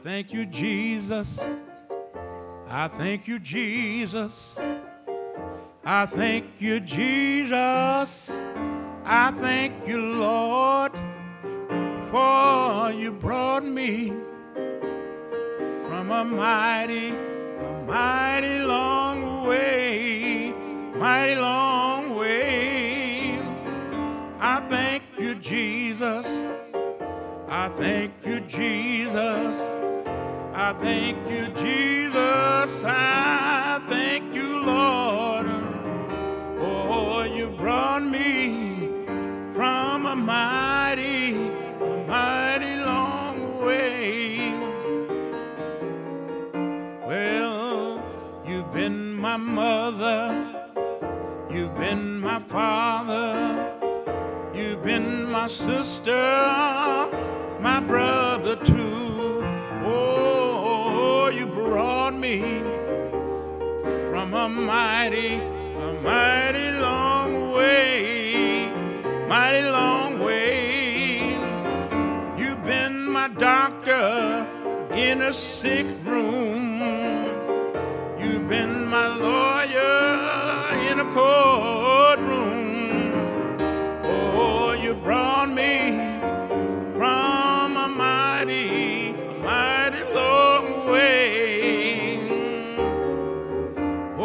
thank you, Jesus. I thank you, Jesus. I thank you, Jesus. I thank you, Lord, for you brought me from a mighty long way, mighty long way. I thank you, Jesus. I thank you, Jesus. I thank you, Jesus. I thank you, Lord. Oh, you brought me from a mighty long way. Well, you've been my mother, you've been my father, you've been my sister, my brother too. Oh, you brought me from a mighty long way, mighty long way. You've been my doctor in a sick room. You've been my lawyer in a courtroom. Oh, you brought me from a mighty long way.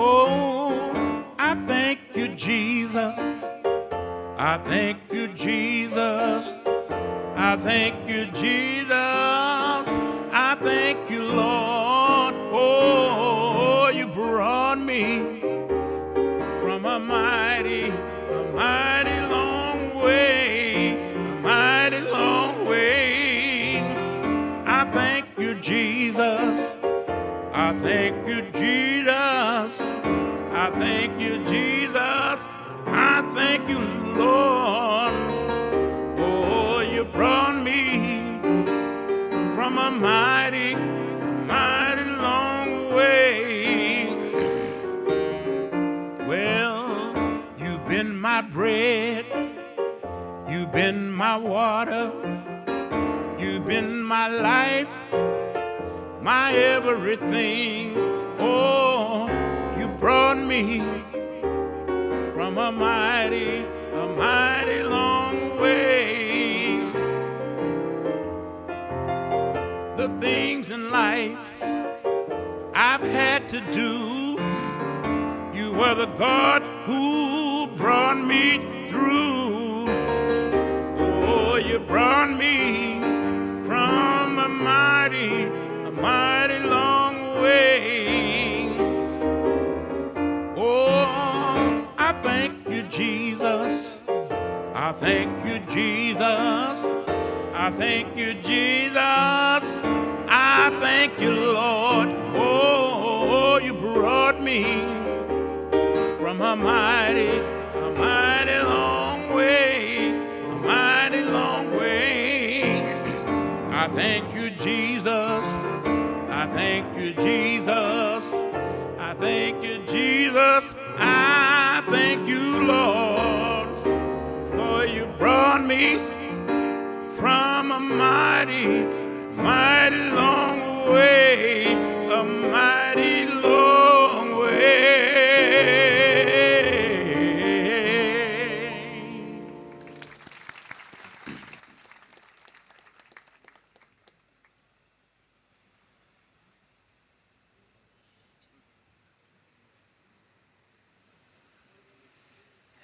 Oh, I thank you, Jesus. I thank you, Jesus. I thank you, Jesus. I thank you, Lord. Oh, you brought me from a mighty long way, a mighty long way. I thank you, Jesus. I thank you, Jesus. I thank you, Jesus. I thank you, Lord. Oh, you brought me from a mighty long way. Well, you've been my bread, you've been my water, you've been my life, my everything. Oh, you brought me from a mighty long way. The things in life I've had to do, you were the God who brought me through. Oh, you brought me from a mighty long way. Oh, I thank you, Jesus. I thank you, Jesus. I thank you, Jesus. I thank you, Lord. Oh, you brought me from a mighty long way, a mighty long way. I thank you, Jesus. I thank you, Jesus. I thank you, Jesus. I thank you, Lord, for you brought me from a mighty long way, a mighty long way.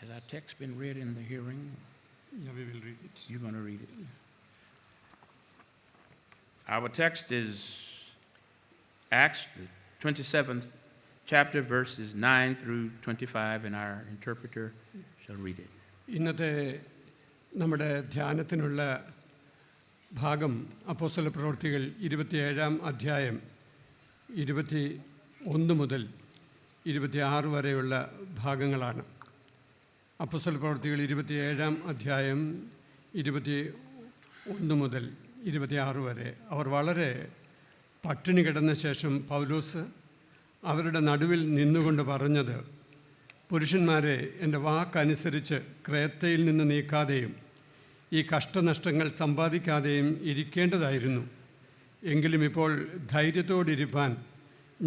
Has our text been read in the hearing? Yeah, we will read it. You're going to read it. Our text is Acts, the 27th chapter, verses 9 through 25, and our interpreter shall read it. ഇന്നത്തെ നമ്മുടെ ധ്യാനത്തിനുള്ള ഭാഗം അപ്പോസ്തല പ്രവൃത്തികൾ 27-ാം അധ്യായം 21 മുതൽ 26 വരെയുള്ള ഭാഗങ്ങളാണ്. അപ്പോസ്തല പ്രവൃത്തികൾ 27-ാം അധ്യായം 21 മുതൽ 26 വരെ. അവർ വളരെ പട്ടിണി കിടന്ന ശേഷം പൗലോസ് അവരുടെ നടുവിൽ നിന്നുകൊണ്ട് പറഞ്ഞത്, പുരുഷന്മാരെ, എൻ്റെ വാക്കനുസരിച്ച് ക്രേത്തയിൽ നിന്ന് നീക്കാതെയും ഈ കഷ്ടനഷ്ടങ്ങൾ സമ്പാദിക്കാതെയും ഇരിക്കേണ്ടതായിരുന്നു. എങ്കിലും ഇപ്പോൾ ധൈര്യത്തോടിരിപ്പാൻ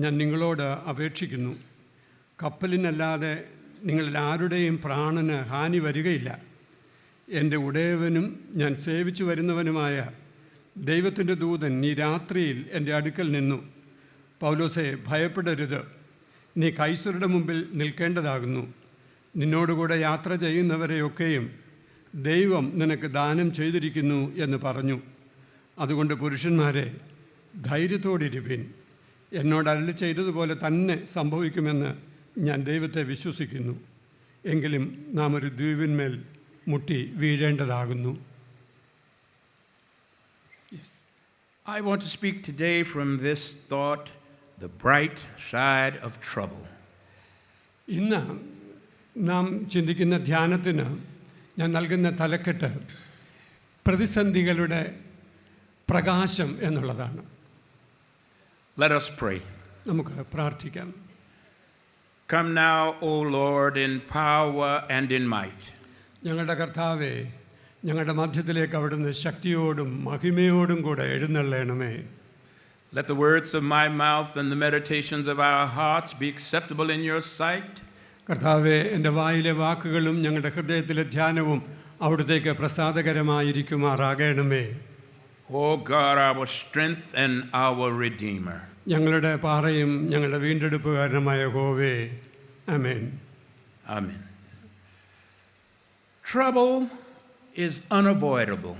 ഞാൻ നിങ്ങളോട് അപേക്ഷിക്കുന്നു. കപ്പലിനല്ലാതെ നിങ്ങളിൽ ആരുടെയും പ്രാണന് ഹാനി വരികയില്ല. എൻ്റെ ഉടയവനും ഞാൻ സേവിച്ചു വരുന്നവനുമായ ദൈവത്തിൻ്റെ ദൂതൻ ഈ രാത്രിയിൽ എൻ്റെ അടുക്കൽ നിന്നു. പൗലോസേ, ഭയപ്പെടരുത്. നീ കൈസരുടെ മുമ്പിൽ നിൽക്കേണ്ടതാകുന്നു. നിന്നോടുകൂടെ യാത്ര ചെയ്യുന്നവരെയൊക്കെയും ദൈവം നിനക്ക് ദാനം ചെയ്തിരിക്കുന്നു എന്ന് പറഞ്ഞു. അതുകൊണ്ട് പുരുഷന്മാരെ, ധൈര്യത്തോടിരിപ്പിൻ. എന്നോട് അരുളി ചെയ്തതുപോലെ തന്നെ സംഭവിക്കുമെന്ന് ഞാൻ ദൈവത്തെ വിശ്വസിക്കുന്നു. എങ്കിലും നാം ഒരു ദ്വീപിന്മേൽ മുട്ടി വീഴേണ്ടതാകുന്നു. I want to speak today from this thought, the bright side of trouble. ഇന്ന് നാം ചിന്തിക്കുന്ന ധ്യാനത്തിന് ഞാൻ നൽകുന്ന തലക്കെട്ട് പ്രതിസന്ധികളുടെ പ്രകാശം എന്നുള്ളതാണ്. Let us pray. നമുക്ക് പ്രാർത്ഥിക്കാം. Come now, O Lord, in power and in might. ഞങ്ങളുടെ കർത്താവേ, ഞങ്ങളുടെ മധ്യത്തിലേക്ക് അവിടുന്ന് ശക്തിയോടും മഹിമയോടും കൂടെ എഴുന്നള്ളണമേ. Let the words of my mouth and the meditations of our hearts be acceptable in your sight. കർത്താവേ, എൻ്റെ വായിലെ വാക്കുകളും ഞങ്ങളുടെ ഹൃദയത്തിലെ ധ്യാനവും അവിടുത്തേക്ക് പ്രസാദകരമായിരിക്കുമാറാകണമേ. O God, our strength and our Redeemer. ഞങ്ങളുടെ പാറയും ഞങ്ങളുടെ വീണ്ടെടുപ്പുകാരനുമായ യഹോവേ, ആമേൻ. Amen. Trouble is unavoidable.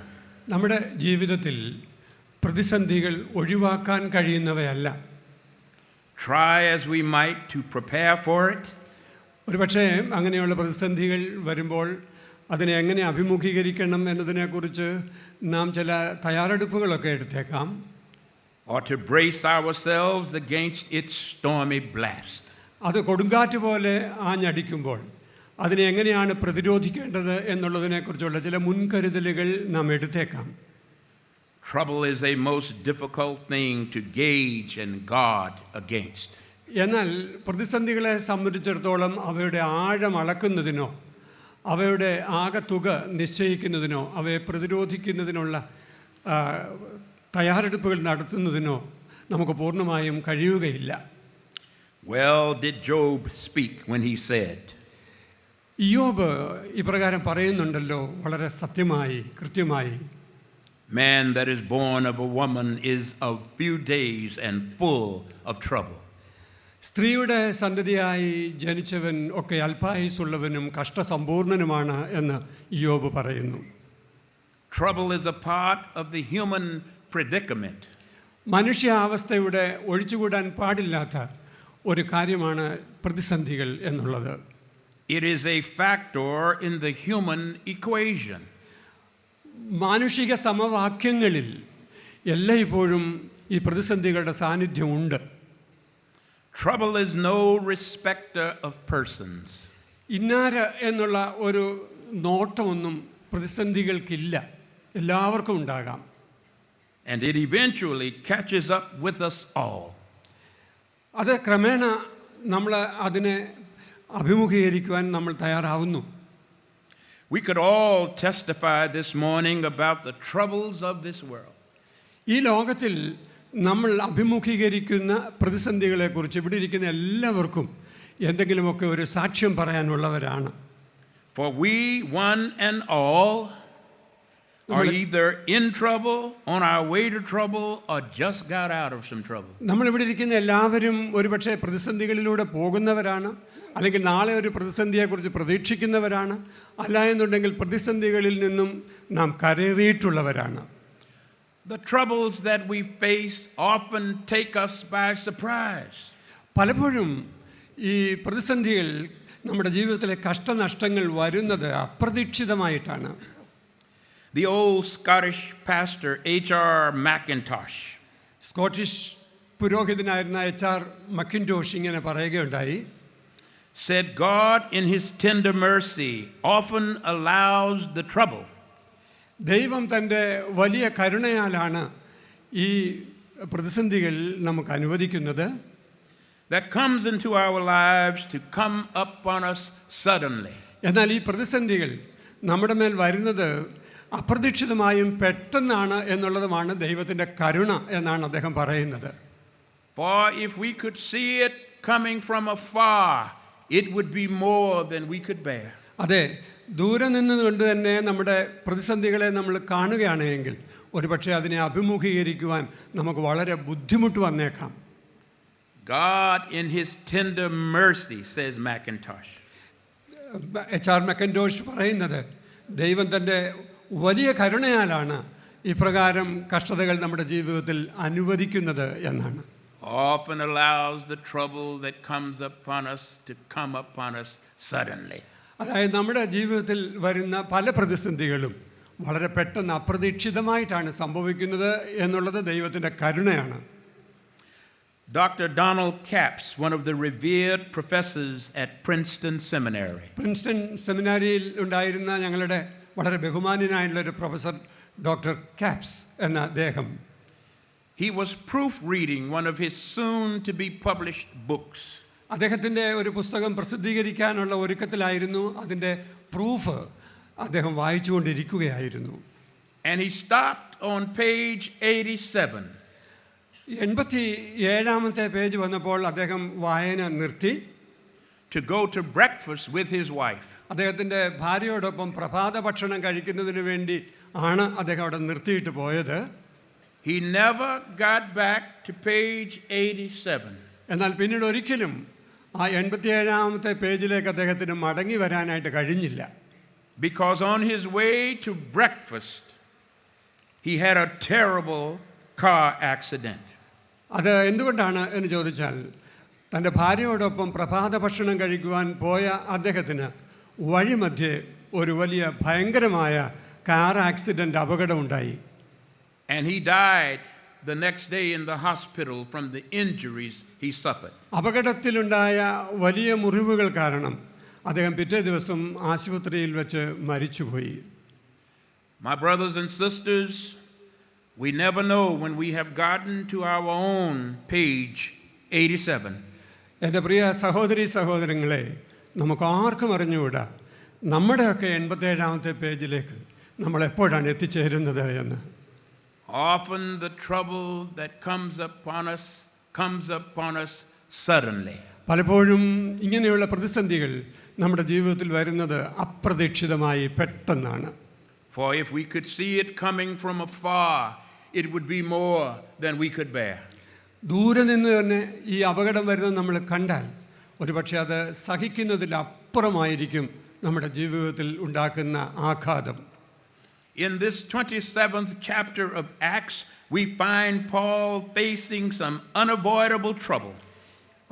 നമ്മുടെ ജീവിതത്തിൽ പ്രതിസന്ധികൾ ഒഴിവാക്കാൻ കഴിയുന്നവയല്ല. Try as we might to prepare for it, ഒരുപക്ഷേ അങ്ങനെയുള്ള പ്രതിസന്ധികൾ വരുമ്പോൾ അതിനെ എങ്ങനെ അഭിമുഖീകരിക്കണം എന്നതിനെക്കുറിച്ച് നാം ചില തയ്യാറെടുപ്പുകളൊക്കെ എടുത്തേക്കാം. or to brace ourselves against its stormy blast. അത് കൊടുങ്കാറ്റ് പോലെ ആഞ്ഞടിക്കുമ്പോൾ അതിനെ എങ്ങനെയാണ് പ്രതിരോധിക്കേണ്ടത് എന്നുള്ളതിനെക്കുറിച്ചുള്ള ചില മുൻകരുതലുകൾ നാം എടുത്തേക്കാം. Trouble is a most difficult thing to gauge and guard against. എന്നാൽ പ്രതിസന്ധികളെ സംബന്ധിച്ചിടത്തോളം അവയുടെ ആഴം അളക്കുന്നതിനോ അവയുടെ ആകെത്തുക നിശ്ചയിക്കുന്നതിനോ അവയെ പ്രതിരോധിക്കുന്നതിനുള്ള തയ്യാറെടുപ്പുകൾ നടത്തുന്നതിനോ നമുക്ക് പൂർണ്ണമായും കഴിയുകയില്ല. Well did Job speak when he said, ഇയ്യോബ് ഇപ്രകാരം പറയുന്നുണ്ടല്ലോ, വളരെ സത്യമായി കൃത്യമായി, man that is born of a woman is of few days and full of trouble. സ്ത്രീയുടെ സന്തതിയായി ജനിച്ചവൻ ഒക്കെ അല്പായുസ്സുള്ളവനും കഷ്ടസമ്പൂർണനുമാണ് എന്ന് ഇയ്യോബ് പറയുന്നു. Trouble is a part of the human predicament. മനുഷ്യാവസ്ഥയുടെ ഒഴിച്ചുകൂടാൻ പാടില്ലാത്ത ഒരു കാര്യമാണ് പ്രതിസന്ധികൾ എന്നുള്ളത്. It is a factor in the human equation. മാനുഷിക സമവാക്യങ്ങളിൽ എല്ലായ്പ്പോഴും ഈ പ്രതിസന്ധികളുടെ സാന്നിധ്യമുണ്ട്. Trouble is no respecter of persons. ഇന്നാര് എന്നുള്ള ഒരു നോട്ടമൊന്നും പ്രതിസന്ധികൾക്കില്ല, എല്ലാവർക്കും ഉണ്ടാകാം. And it eventually catches up with us all. അത് ക്രമേണ നമ്മൾ അതിനെ അഭിമുഖീകരിക്കുവാൻ നമ്മൾ തയ്യാറാവുന്നു. We could all testify this morning about the troubles of this world. ഈ ലോകത്തിൽ നമ്മൾ അഭിമുഖീകരിക്കുന്ന പ്രതിസന്ധികളെക്കുറിച്ച് ഇവിടെ ഇരിക്കുന്ന എല്ലാവർക്കും എന്തെങ്കിലുമൊക്കെ ഒരു സാക്ഷ്യം പറയാനുള്ളവരാണ്. For we, one and all, are either in trouble, on our way to trouble, or just got out of some trouble. നമ്മളിവിടെ ഇരിക്കുന്ന എല്ലാവരും ഒരുപക്ഷെ പ്രതിസന്ധികളിലൂടെ പോകുന്നവരാണ്, അല്ലെങ്കിൽ നാളെ ഒരു പ്രതിസന്ധിയെക്കുറിച്ച് പ്രതീക്ഷിക്കുന്നവരാണ്, അല്ല എന്നുണ്ടെങ്കിൽ പ്രതിസന്ധികളിൽ നിന്നും നാം കരേറിയിട്ടുള്ളവരാണ്. The troubles that we face often take us by surprise. പലപ്പോഴും ഈ പ്രതിസന്ധികൾ നമ്മുടെ ജീവിതത്തിലെ കഷ്ടനഷ്ടങ്ങൾ വരുന്നത് അപ്രതീക്ഷിതമായിട്ടാണ്. The old Scottish pastor H.R. Mackintosh Scottish പുരോഹിതനായിരുന്ന HR മക്കിൻടോഷ് ഇങ്ങനെ പറയുകയുണ്ടായി, said, God in his tender mercy often allows the trouble ദൈവം തൻ്റെ വലിയ കരുണയാലാണ് ഈ പ്രതിസന്ധികൾ നമുക്ക് അനുവദിക്കുന്നത്. that comes into our lives to come upon us suddenly. എന്നാൽ ഈ പ്രതിസന്ധികൾ നമ്മുടെ മേൽ വരുന്നത് അപ്രതീക്ഷിതമായും പെട്ടെന്നാണ് എന്നുള്ളതുമാണ് ദൈവത്തിൻ്റെ കരുണ എന്നാണ് അദ്ദേഹം പറയുന്നത്. For if we could see it coming from afar, it would be more than we could bear. അതെ, ദൂരെ നിന്നുകൊണ്ട് തന്നെ നമ്മുടെ പ്രതിസന്ധികളെ നമ്മൾ കാണുകയാണെങ്കിൽ ഒരുപക്ഷെ അതിനെ അഭിമുഖീകരിക്കുവാൻ നമുക്ക് വളരെ ബുദ്ധിമുട്ട് വന്നേക്കാം. God in his tender mercy, says Mackintosh. HR മക്കൻടോഷ് പറയുന്നത് ദൈവം തൻ്റെ വലിയ കരുണയാലാണ് ഇപ്രകാരം കഷ്ടതകൾ നമ്മുടെ ജീവിതത്തിൽ അനുവദിക്കുന്നത് എന്നാണ്. Often allows the trouble that comes upon us to come upon us suddenly. അതായത് നമ്മുടെ ജീവിതത്തിൽ വരുന്ന പല പ്രതിസന്ധികളും വളരെ പെട്ടെന്ന് അപ്രതീക്ഷിതമായിട്ടാണ് സംഭവിക്കുന്നത് എന്നുള്ളത് ദൈവത്തിൻ്റെ കരുണയാണ്. Dr. Donald Capps, one of the revered professors at Princeton Seminary, Princeton സെമിനാരിയിൽ ഉണ്ടായിരുന്ന ഞങ്ങളുടെ വളരെ ബഹുമാന്യനായിട്ടുള്ള ഒരു പ്രൊഫസർ ഡോക്ടർ കാപ്സ് എന്ന അദ്ദേഹം, he was proofreading one of his soon-to-be published books. അദ്ദേഹത്തിൻ്റെ ഒരു പുസ്തകം പ്രസിദ്ധീകരിക്കാനുള്ള ഒരുക്കത്തിലായിരുന്നു. അതിൻ്റെ പ്രൂഫ് അദ്ദേഹം വായിച്ചുകൊണ്ടിരിക്കുകയായിരുന്നു. And he stopped on page 87. 87ാമത്തെ പേജ് വന്നപ്പോൾ അദ്ദേഹം വായന നിർത്തി. To go to breakfast with his wife. അദ്ദേഹത്തിൻ്റെ ഭാര്യയോടൊപ്പം പ്രഭാത ഭക്ഷണം കഴിക്കുന്നതിന് വേണ്ടി ആണ് അദ്ദേഹം അവിടെ നിർത്തിയിട്ട് പോയത്. He never got back to page 87. എന്നാൽ പിന്നീട് ഒരിക്കലും ആ 87ാമത്തെ പേജിലേക്ക് അദ്ദേഹത്തിന് മടങ്ങി വരാനായിട്ട് കഴിഞ്ഞില്ല. Because on his way to breakfast, he had a terrible car accident. അത് എന്തുകൊണ്ടാണ് എന്ന് ചോദിച്ചാൽ, തൻ്റെ ഭാര്യയോടൊപ്പം പ്രഭാത ഭക്ഷണം കഴിക്കുവാൻ പോയ അദ്ദേഹത്തിന് വഴിമധ്യേ ഒരു വലിയ ഭയങ്കരമായ കാർ ആക്സിഡൻ്റ് അപകടമുണ്ടായി. And he died the next day in the hospital from the injuries he suffered. അപകടത്തിലുണ്ടായ വലിയ മുറിവുകൾ കാരണം അദ്ദേഹം പിറ്റേ ദിവസം ആശുപത്രിയിൽ വെച്ച് മരിച്ചുപോയി. My brothers and sisters, we never know when we have gotten to our own page 87. എൻ്റെ പ്രിയ സഹോദരീ സഹോദരങ്ങളെ, നമുക്ക് ആർക്കും അറിഞ്ഞുകൂടാ നമ്മുടെയൊക്കെ 87ാമത്തെ പേജിലേക്ക് നമ്മൾ എപ്പോഴാണ് എത്തിച്ചേരുന്നത് എന്ന്. Often the trouble that comes upon us suddenly. പലപ്പോഴും ഇങ്ങനെയുള്ള പ്രതിസന്ധികൾ നമ്മുടെ ജീവിതത്തിൽ വരുന്നത് അപ്രതീക്ഷിതമായി പെട്ടെന്നാണ്. For if we could see it coming from afar, it would be more than we could bear. ദൂരെ നിന്ന് തന്നെ ഈ അപകടം വരുന്നത് നമ്മൾ കണ്ടാൽ ഒരുപക്ഷെ അത് സഹിക്കുന്നതിലപ്പുറമായിരിക്കും നമ്മുടെ ജീവിതത്തിൽ ഉണ്ടാക്കുന്ന ആഘാതം. In this 27th chapter of Acts, we find Paul facing some unavoidable trouble.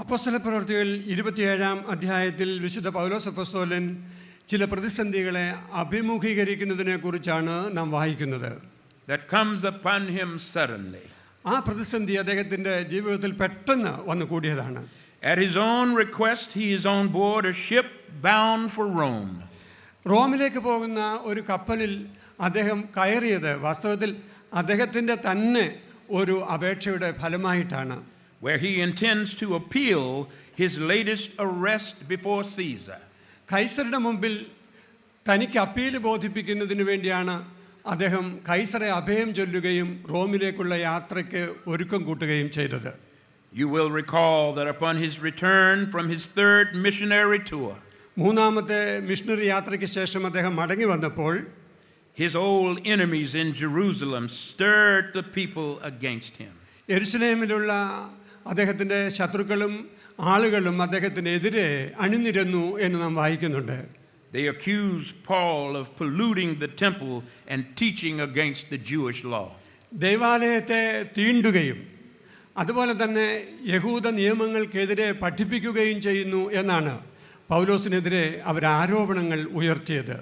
അപ്പോസ്തലപ്രവൃത്തികൾ 27ാം അധ്യായത്തിൽ വിശുദ്ധ പൗലോസ് അപ്പോസ്തലൻ ചില പ്രതിസന്ധികളെ അഭിമുഖീകരിക്കുന്നതിനെ കുറിച്ചാണ് നാം വായിക്കുന്നത്. That comes upon him suddenly. ആ പ്രതിസന്ധി അദ്ദേഹത്തിൻ്റെ ജീവിതത്തിൽ പെട്ടെന്ന് വന്നു കൂടിയതാണ്. At his own request, he is on board a ship bound for Rome. റോമിലേക്ക് പോകുന്ന ഒരു കപ്പലിൽ അദ്ദേഹം കയറിയത് വാസ്തവത്തിൽ അദ്ദേഹത്തിൻ്റെ തന്നെ ഒരു അപേക്ഷയുടെ ഫലമായിട്ടാണ്. Where he intends to appeal his latest arrest before Caesar. കൈസറുടെ മുമ്പിൽ തനിക്ക് അപ്പീൽ ബോധിപ്പിക്കുന്നതിന് വേണ്ടിയാണ് അദ്ദേഹം കൈസറെ അഭയം ചൊല്ലുകയും റോമിലേക്കുള്ള യാത്രയ്ക്ക് ഒരുക്കം കൂട്ടുകയും ചെയ്തത്. You will recall that upon his return from his third missionary tour, മൂന്നാമത്തെ മിഷണറി യാത്രയ്ക്ക് ശേഷം അദ്ദേഹം മടങ്ങി വന്നപ്പോൾ his old enemies in Jerusalem stirred the people against him. യെരുശലേമിലുള്ള അദ്ദേഹത്തിൻ്റെ ശത്രുക്കളും ആളുകളും അദ്ദേഹത്തിനെതിരെ അണിനിരന്നു എന്ന് നാം വായിക്കുന്നുണ്ട്. They accused Paul of polluting the temple and teaching against the Jewish law. ദേവാലയത്തെ തീണ്ടുകയും അതുപോലെ തന്നെ യഹൂദ നിയമങ്ങൾക്കെതിരെ പഠിപ്പിക്കുകയും ചെയ്യുന്നു എന്നാണ് പൗലോസിനെതിരെ അവർ ആരോപണങ്ങൾ ഉയർത്തിയത്.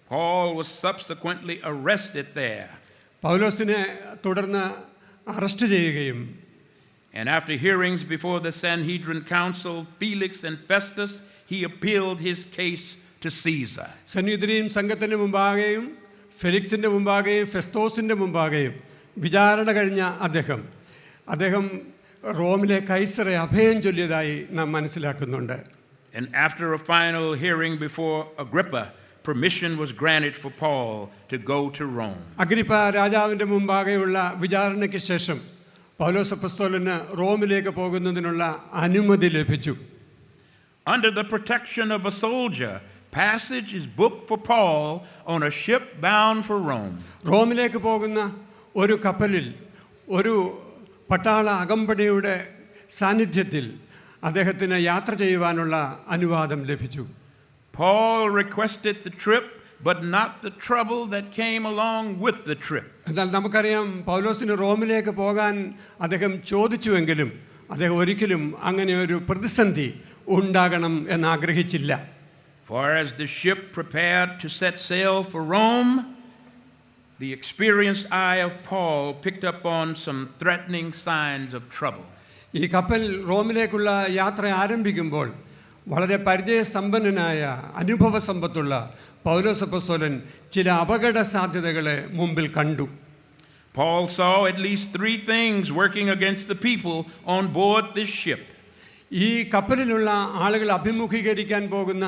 Paul was subsequently arrested there. പൗലോസിനെ തുടർന്ന് അറസ്റ്റ് ചെയ്യുകയും And after hearings before the Sanhedrin Council, Felix and Festus, he appealed his case to Caesar. സന്നിധിയും സംഘത്തിൻ്റെ മുമ്പാകെയും ഫെലിക്സിൻ്റെ മുമ്പാകെയും ഫെസ്തോസിൻ്റെ മുമ്പാകെയും വിചാരണ കഴിഞ്ഞ അദ്ദേഹം റോമിലെ കൈസറെ അഭയം ചൊല്ലിയതായി നാം മനസ്സിലാക്കുന്നുണ്ട്. And after a final hearing before Agrippa, permission was granted for Paul to go to Rome. Agrippa രാജാവിൻ്റെ മുമ്പാകെയുള്ള വിചാരണയ്ക്ക് ശേഷം പൗലോസ് അപ്പോസ്തലന് റോമിലേക്ക് പോകുന്നതിനുള്ള അനുമതി ലഭിച്ചു. Under the protection of a soldier, passage is booked for Paul on a ship bound for Rome. റോമിലേക്ക് പോകുന്ന ഒരു കപ്പലിൽ ഒരു പട്ടാള അകമ്പടിയുടെ സാന്നിധ്യത്തിൽ അദ്ദേഹത്തിന് യാത്ര ചെയ്യുവാനുള്ള അനുവാദം ലഭിച്ചു. Paul requested the trip, but not the trouble that came along with the trip. എന്നാൽ നമുക്കറിയാം പൗലോസിന് റോമിലേക്ക് പോകാൻ അദ്ദേഹം ചോദിച്ചുവെങ്കിലും അദ്ദേഹം ഒരിക്കലും അങ്ങനെ ഒരു പ്രതിസന്ധി ഉണ്ടാകണം എന്നാഗ്രഹിച്ചില്ല. For as the ship prepared to set sail for Rome, the experienced eye of Paul picked up on some threatening signs of trouble. ഈ കപ്പൽ റോമിലേക്കുള്ള യാത്ര ആരംഭിക്കുമ്പോൾ വളരെ പരിചയസമ്പന്നനായ അനുഭവ സമ്പത്തുള്ള പൗലോസ് അപ്പോസ്തലൻ ചില അപകട സാധ്യതകളെ മുമ്പിൽ കണ്ടു. Paul saw at least 3 things working against the people on board this ship. ഈ കപ്പലിലുള്ള ആളുകൾ അഭിമുഖീകരിക്കാൻ പോകുന്ന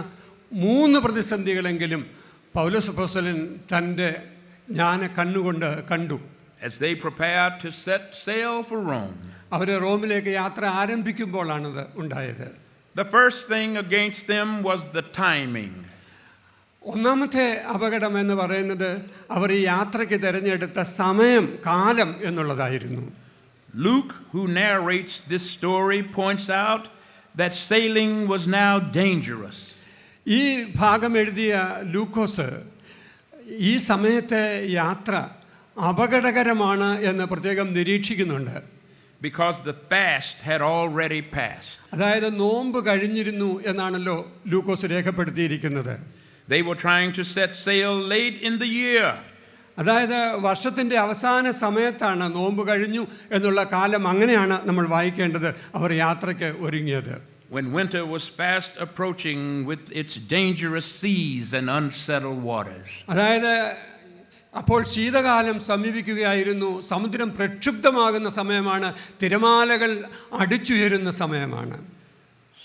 3 പ്രതിസന്ധികളെങ്കിലും പൗലോസ് അപ്പോസ്തലൻ തൻ്റെ ജ്ഞാന കണ്ണുകൊണ്ട് കണ്ടു. As they prepared to set sail for Rome, അവർ റോമിലേക്ക് യാത്ര ആരംഭിക്കുമ്പോഴാണത് ഉണ്ടായത്. the first thing against them was the timing. ഒന്നാമത്തെ അപകടം എന്ന് പറയുന്നത് അവർ ഈ യാത്രയ്ക്ക് തിരഞ്ഞെടുത്ത സമയം, കാലം എന്നുള്ളതായിരുന്നു. Luke, who narrates this story, points out that sailing was now dangerous. ഈ ഭാഗം എഴുതിയ ലൂക്കോസ് ഈ സമയത്തെ യാത്ര അപകടകരമാണ് എന്ന് പ്രത്യേകം നിരീക്ഷിക്കുന്നുണ്ട്. Because the fast had already passed. അതായത് നോമ്പ് കഴിഞ്ഞിരുന്നു എന്നാണല്ലോ ലൂക്കോസ് രേഖപ്പെടുത്തിയിരിക്കുന്നത്. They were trying to set sail late in the year. അതായത് വർഷത്തിൻ്റെ അവസാന സമയത്താണ് നോമ്പ് കഴിഞ്ഞു എന്നുള്ള കാലം, അങ്ങനെയാണ് നമ്മൾ വായിക്കേണ്ടത്. അവർ യാത്രയ്ക്ക് ഒരുങ്ങിയത് when winter was fast approaching with its dangerous seas and unsettled waters. അതായത് അപ്പോൾ ശീതകാലം സമീപിക്കുകയായിരുന്നു. സമുദ്രം പ്രക്ഷുബ്ധമാകുന്ന സമയമാണ്, തിരമാലകൾ അടിച്ചുയരുന്ന സമയമാണ്.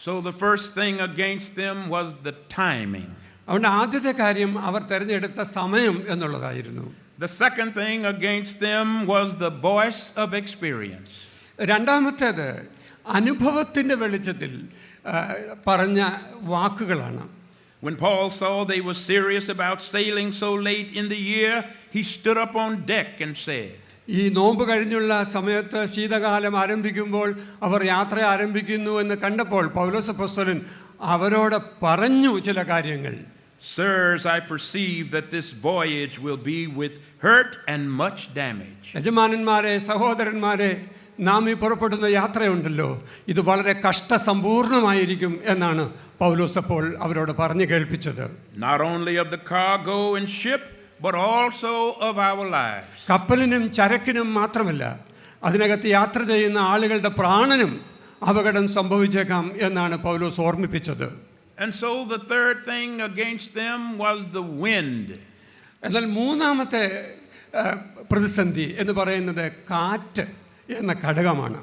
So the first thing against them was the timing. അതുകൊണ്ട് ആദ്യത്തെ കാര്യം അവർ തിരഞ്ഞെടുത്ത സമയം എന്നുള്ളതായിരുന്നു. The second thing against them was the voice of experience. രണ്ടാമത്തേത് അനുഭവത്തിൻ്റെ വെളിച്ചത്തിൽ പറഞ്ഞ വാക്കുകളാണ്. When Paul saw they were serious about sailing so late in the year, he stood up on deck and said, ഈ നോമ്പ് കഴിഞ്ഞുള്ള സമയത്ത് ശീതകാലം ആരംഭിക്കുമ്പോൾ അവർ യാത്ര ആരംഭിക്കുന്നു എന്ന് കണ്ടപ്പോൾ പൗലോസ് അപ്പോസ്തലൻ അവരോട് പറഞ്ഞു ചില കാര്യങ്ങൾ. Sirs, I perceive that this voyage will be with hurt and much damage. യജമാനന്മാരെ, സഹോദരന്മാരെ, നാം ഈ പുറപ്പെടുന്ന യാത്രയുണ്ടല്ലോ, ഇത് വളരെ കഷ്ടസമ്പൂർണമായിരിക്കും എന്നാണ് പൗലോസ് അപ്പോൾ അവരോട് പറഞ്ഞു കേൾപ്പിച്ചത്. Not only of the cargo and ship, but also of our lives. കപ്പലിനും ചരക്കിനും മാത്രമല്ല, അതിനകത്ത് യാത്ര ചെയ്യുന്ന ആളുകളുടെ പ്രാണനും അപകടം സംഭവിച്ചേക്കാം എന്നാണ് പൗലോസ് ഓർമ്മിപ്പിച്ചത്. And so the third thing against them was the wind. എന്നാൽ മൂന്നാമത്തെ പ്രതിസന്ധി എന്ന് പറയുന്നത് കാറ്റ് എന്ന ഘടകമാണ്.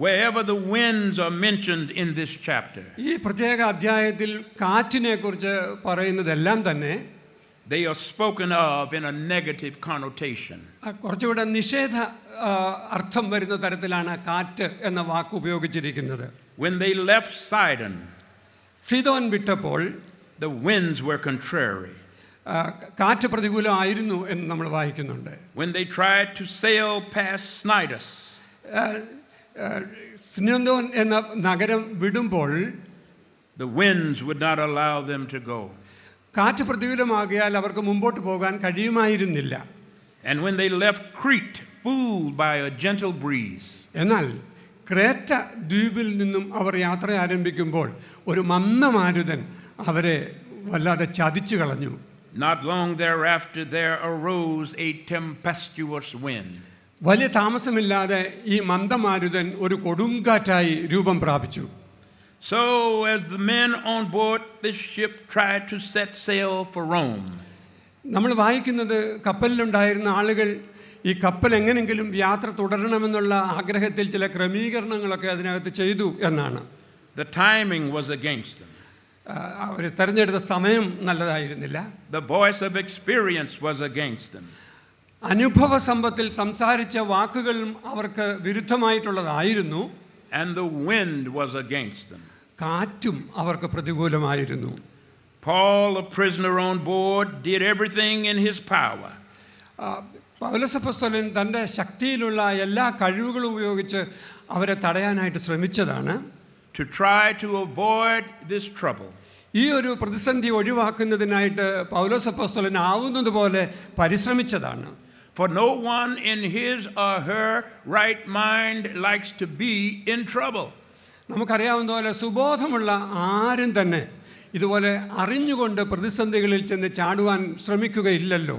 Wherever the winds are mentioned in this chapter, ഈ പ്രത്യേക അധ്യായത്തിൽ കാറ്റിനെ കുറിച്ച് പറയുന്നതെല്ലാം തന്നെ they are spoken of in a negative connotation. കുറച്ചുകൂടെ നിഷേധ അർത്ഥം വരുന്ന തരത്തിലാണ് കാറ്റ് എന്ന വാക്ക് ഉപയോഗിച്ചിരിക്കുന്നത്. When they left Sidon, Sidon വിട്ടപ്പോൾ the winds were contrary. കാറ്റ് പ്രതികൂലമായിരുന്നു എന്ന് നമ്മൾ വായിക്കുന്നുണ്ട്. When they tried to sail past Cnidus, സിനോദോൻ എന്ന നഗരം വിടുമ്പോൾ the winds would not allow them to go. കാറ്റ് പ്രതികൂലമാകിയാൽ അവർക്ക് മുമ്പോട്ട് പോകാൻ കഴിയുമായിരുന്നില്ല. And when they left Crete, fooled by a gentle breeze, എന്നാൽ ക്രേറ്റ ദ്വീപിൽ നിന്നും അവർ യാത്ര ആരംഭിക്കുമ്പോൾ ഒരു മന്ദമാരുതൻ അവരെ വല്ലാതെ ചതിച്ചു കളഞ്ഞു. not long thereafter there arose a tempestuous wind. വലിയ താമസമില്ലാതെ ഈ മന്ദമാരുതൻ ഒരു കൊടുങ്കാറ്റായി രൂപം പ്രാപിച്ചു. So as the men on board this ship tried to set sail for Rome, നമ്മൾ വായിക്കുന്നത് കപ്പലിലുണ്ടായിരുന്ന ആളുകൾ ഈ കപ്പൽ എങ്ങനെയെങ്കിലും യാത്ര തുടരണമെന്നുള്ള ആഗ്രഹത്തിൽ ചില ക്രമീകരണങ്ങളൊക്കെ അതിനകത്ത് ചെയ്തു എന്നാണ്. the timing was against them. അവർ തിരഞ്ഞെടുത്ത സമയം നല്ലതായിരുന്നില്ല. The voice of experience was against them. അനുഭവ സമ്പത്തിൽ സംസാരിച്ച വാക്കുകളും അവർക്ക് വിരുദ്ധമായിട്ടുള്ളതായിരുന്നു. And the wind was against them. കാറ്റും അവർക്ക് പ്രതികൂലമായിരുന്നു. Paul, a prisoner on board, did everything in his power. പൗലോസപ്പോസ്തലൻ തൻ്റെ ശക്തിയിലുള്ള എല്ലാ കഴിവുകളും ഉപയോഗിച്ച് അവരെ തടയാനായിട്ട് ശ്രമിച്ചതാണ്. To try to avoid this trouble. ഈ ഒരു പ്രതിസന്ധി ഒഴിവാക്കുന്നതിനായിട്ട് പൗലോസപ്പോസ്തലൻ ആവുന്നതുപോലെ പരിശ്രമിച്ചതാണ്. For no one in his or her right mind likes to be in trouble. നമുക്കറിയാവുന്ന പോലെ സുബോധമുള്ള ആരും തന്നെ ഇതുപോലെ അറിഞ്ഞുകൊണ്ട് പ്രതിസന്ധികളിൽ ചെന്ന് ചാടുവാൻ ശ്രമിക്കുകയില്ലല്ലോ.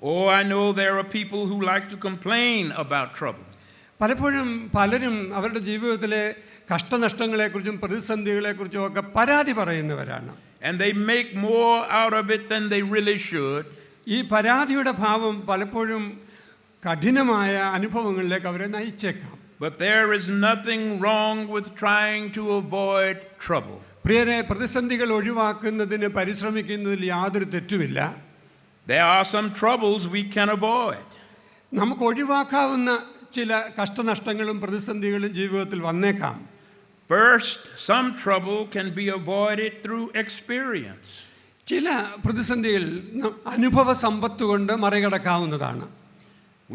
Oh, I know there are people who like to complain about trouble. പലപ്പോഴും പലരും അവരുടെ ജീവിതത്തിലെ കഷ്ടനഷ്ടങ്ങളെക്കുറിച്ചും പ്രതിസന്ധികളെക്കുറിച്ചും ഒക്കെ പരാതി പറയുന്നവരാണ്. And they make more out of it than they really should. ഈ പരാതിയുടെ ഭാവം പലപ്പോഴും കഠിനമായ അനുഭവങ്ങളിലേക്ക് അവരെ നയിച്ചേക്കാം. But there is nothing wrong with trying to avoid trouble. പ്രിയരെ, പ്രതിസന്ധികൾ ഒഴിവാക്കുന്നതിന് പരിശ്രമിക്കുന്നതിൽ യാതൊരു തെറ്റുമില്ല. There are some troubles we can avoid. നമുക്ക് ഒഴിവാക്കാവുന്ന ചില കഷ്ടനഷ്ടങ്ങളും പ്രതിസന്ധികളും ജീവിതത്തിൽ വന്നേക്കാം. First, some trouble can be avoided through experience. ചില പ്രതിസന്ധികൾ അനുഭവ സമ്പത്ത് കൊണ്ട് മറികടക്കാവുന്നതാണ്.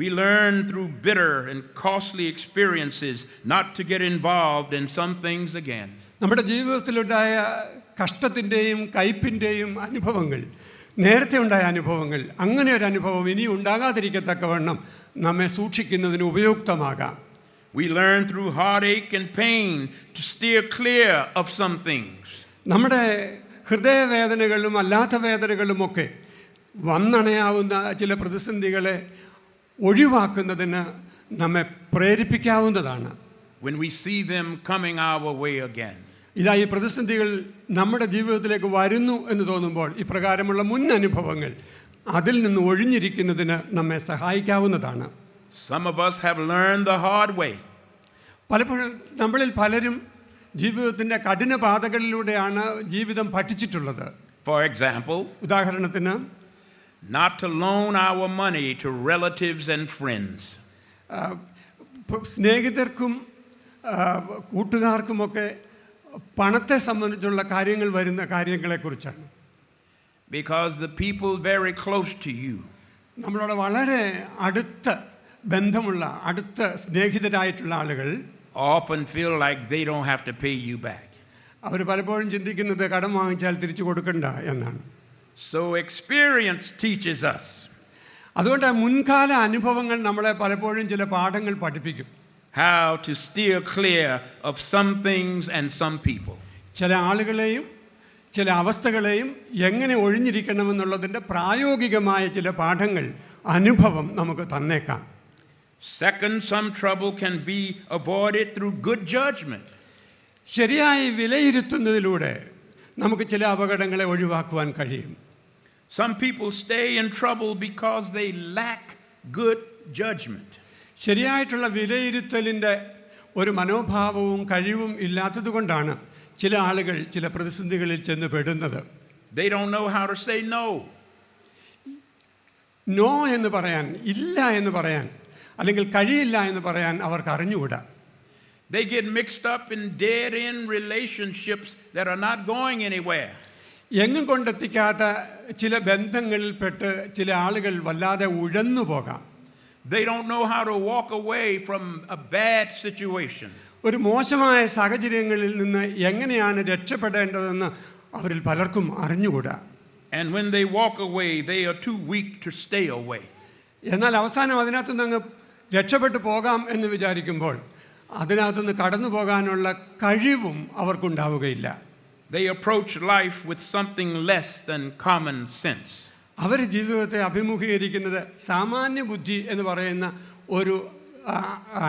We learn through bitter and costly experiences not to get involved in some things again. നമ്മുടെ ജീവിതത്തിലുണ്ടായ കഷ്ടത്തിൻ്റെയും കയ്പിൻ്റെയും അനുഭവങ്ങൾ, നേരത്തെ ഉണ്ടായ അനുഭവങ്ങൾ, അങ്ങനെ ഒരു അനുഭവം ഇനി ഉണ്ടാകാതിരിക്കത്തക്കവണ്ണം നമ്മെ സൂക്ഷിക്കുന്നതിന് ഉപയുക്തമാകാം. We learn through heartache and pain to steer clear of some things. നമ്മുടെ ഹൃദയവേദനകളും അല്ലാത്ത വേദനകളുമൊക്കെ വന്നണയാവുന്ന ചില പ്രതിസന്ധികളെ ഒഴിവാക്കുന്നതിന് നമ്മെ പ്രേരിപ്പിക്കാവുന്നതാണ്. When we see them coming our way again. ഇതാ ഈ പ്രതിസന്ധികൾ നമ്മുടെ ജീവിതത്തിലേക്ക് വരുന്നു എന്ന് തോന്നുമ്പോൾ ഇപ്രകാരമുള്ള മുൻ അനുഭവങ്ങൾ അതിൽ നിന്ന് ഒഴിഞ്ഞിരിക്കുന്നതിന് നമ്മെ സഹായിക്കാവുന്നതാണ്. Some of us have learned the hard way. പലപ്പോഴും നമ്മളിൽ പലരും ജീവിതത്തിൻ്റെ കഠിന പാതകളിലൂടെയാണ് ജീവിതം പഠിച്ചിട്ടുള്ളത്. For example, ഉദാഹരണത്തിന് not to loan our money to relatives and friends. സ്നേഹിതർക്കും കൂട്ടുകാർക്കുമൊക്കെ പണത്തെ സംബന്ധിച്ചുള്ള കാര്യങ്ങൾ വരുന്ന കാര്യങ്ങളെക്കുറിച്ചാണ്. Because the people very close to you നമ്മളോട് വളരെ അടുത്ത ബന്ധമുള്ള അടുത്ത സ്നേഹിതരായിട്ടുള്ള ആളുകൾ often feel like they don't have to pay you back. അവർ പലപ്പോഴും ചിന്തിക്കുന്നത് കടം വാങ്ങിച്ചാൽ തിരിച്ചു കൊടുക്കണ്ട എന്നാണ്. So experience teaches us. അതുകൊണ്ട് മുൻകാല അനുഭവങ്ങൾ നമ്മളെ പലപ്പോഴും ചില പാഠങ്ങൾ പഠിപ്പിക്കും. How to steer clear of some things and some people. ചില ആളുകളെയും ചില അവസ്ഥകളെയും എങ്ങനെ ഒഴിഞ്ഞിരിക്കണമെന്നുള്ളതിൻ്റെ പ്രായോഗികമായ ചില പാഠങ്ങൾ അനുഭവം നമുക്ക് തന്നേക്കാം. Second, some trouble can be avoided through good judgment. ശരിയായി വിലയിരുത്തുന്നതിലൂടെ നമുക്ക് ചില അപകടങ്ങളെ ഒഴിവാക്കുവാൻ കഴിയും. Some people stay in trouble because they lack good judgment. ശരിയായിട്ടുള്ള വിലയിരുത്തലിൻ്റെ ഒരു മനോഭാവവും കഴിവും ഇല്ലാത്തതുകൊണ്ടാണ് ചില ആളുകൾ ചില പ്രതിസന്ധികളിൽ ചെന്ന് പെടുന്നത്. They don't know how to say no. No എന്ന് പറയാൻ, ഇല്ല എന്ന് പറയാൻ, അല്ലെങ്കിൽ കഴിയില്ല എന്ന് പറയാൻ അവർക്ക് അറിഞ്ഞുകൂടാ. They get mixed up in dead-end relationships that are not going anywhere. എങ്ങും കൊണ്ടെത്തിക്കാത്ത ചില ബന്ധങ്ങളിൽപ്പെട്ട് ചില ആളുകൾ വല്ലാതെ ഉഴന്നു പോകാം. They don't know how to walk away from a bad situation. ഒരു മോശമായ സാഹചര്യങ്ങളിൽ നിന്ന് എങ്ങനെയാണ് രക്ഷപ്പെടേണ്ടതെന്ന് അവരിൽ പലർക്കും അറിഞ്ഞുകൂടാ. And when they walk away, they are too weak to stay away. എന്നാൽ അവസാനം അതിനകത്തുനിന്ന് അങ്ങ് രക്ഷപ്പെട്ടു പോകാം എന്ന് വിചാരിക്കുമ്പോൾ അതിനകത്തുനിന്ന് കടന്നു പോകാനുള്ള കഴിവും അവർക്കുണ്ടാവുകയില്ല. They approach life with something less than common sense. അവർ ജീവിതത്തെ അഭിമുഖീകരിക്കുന്നത് സാമാന്യ ബുദ്ധി എന്ന് പറയുന്ന ഒരു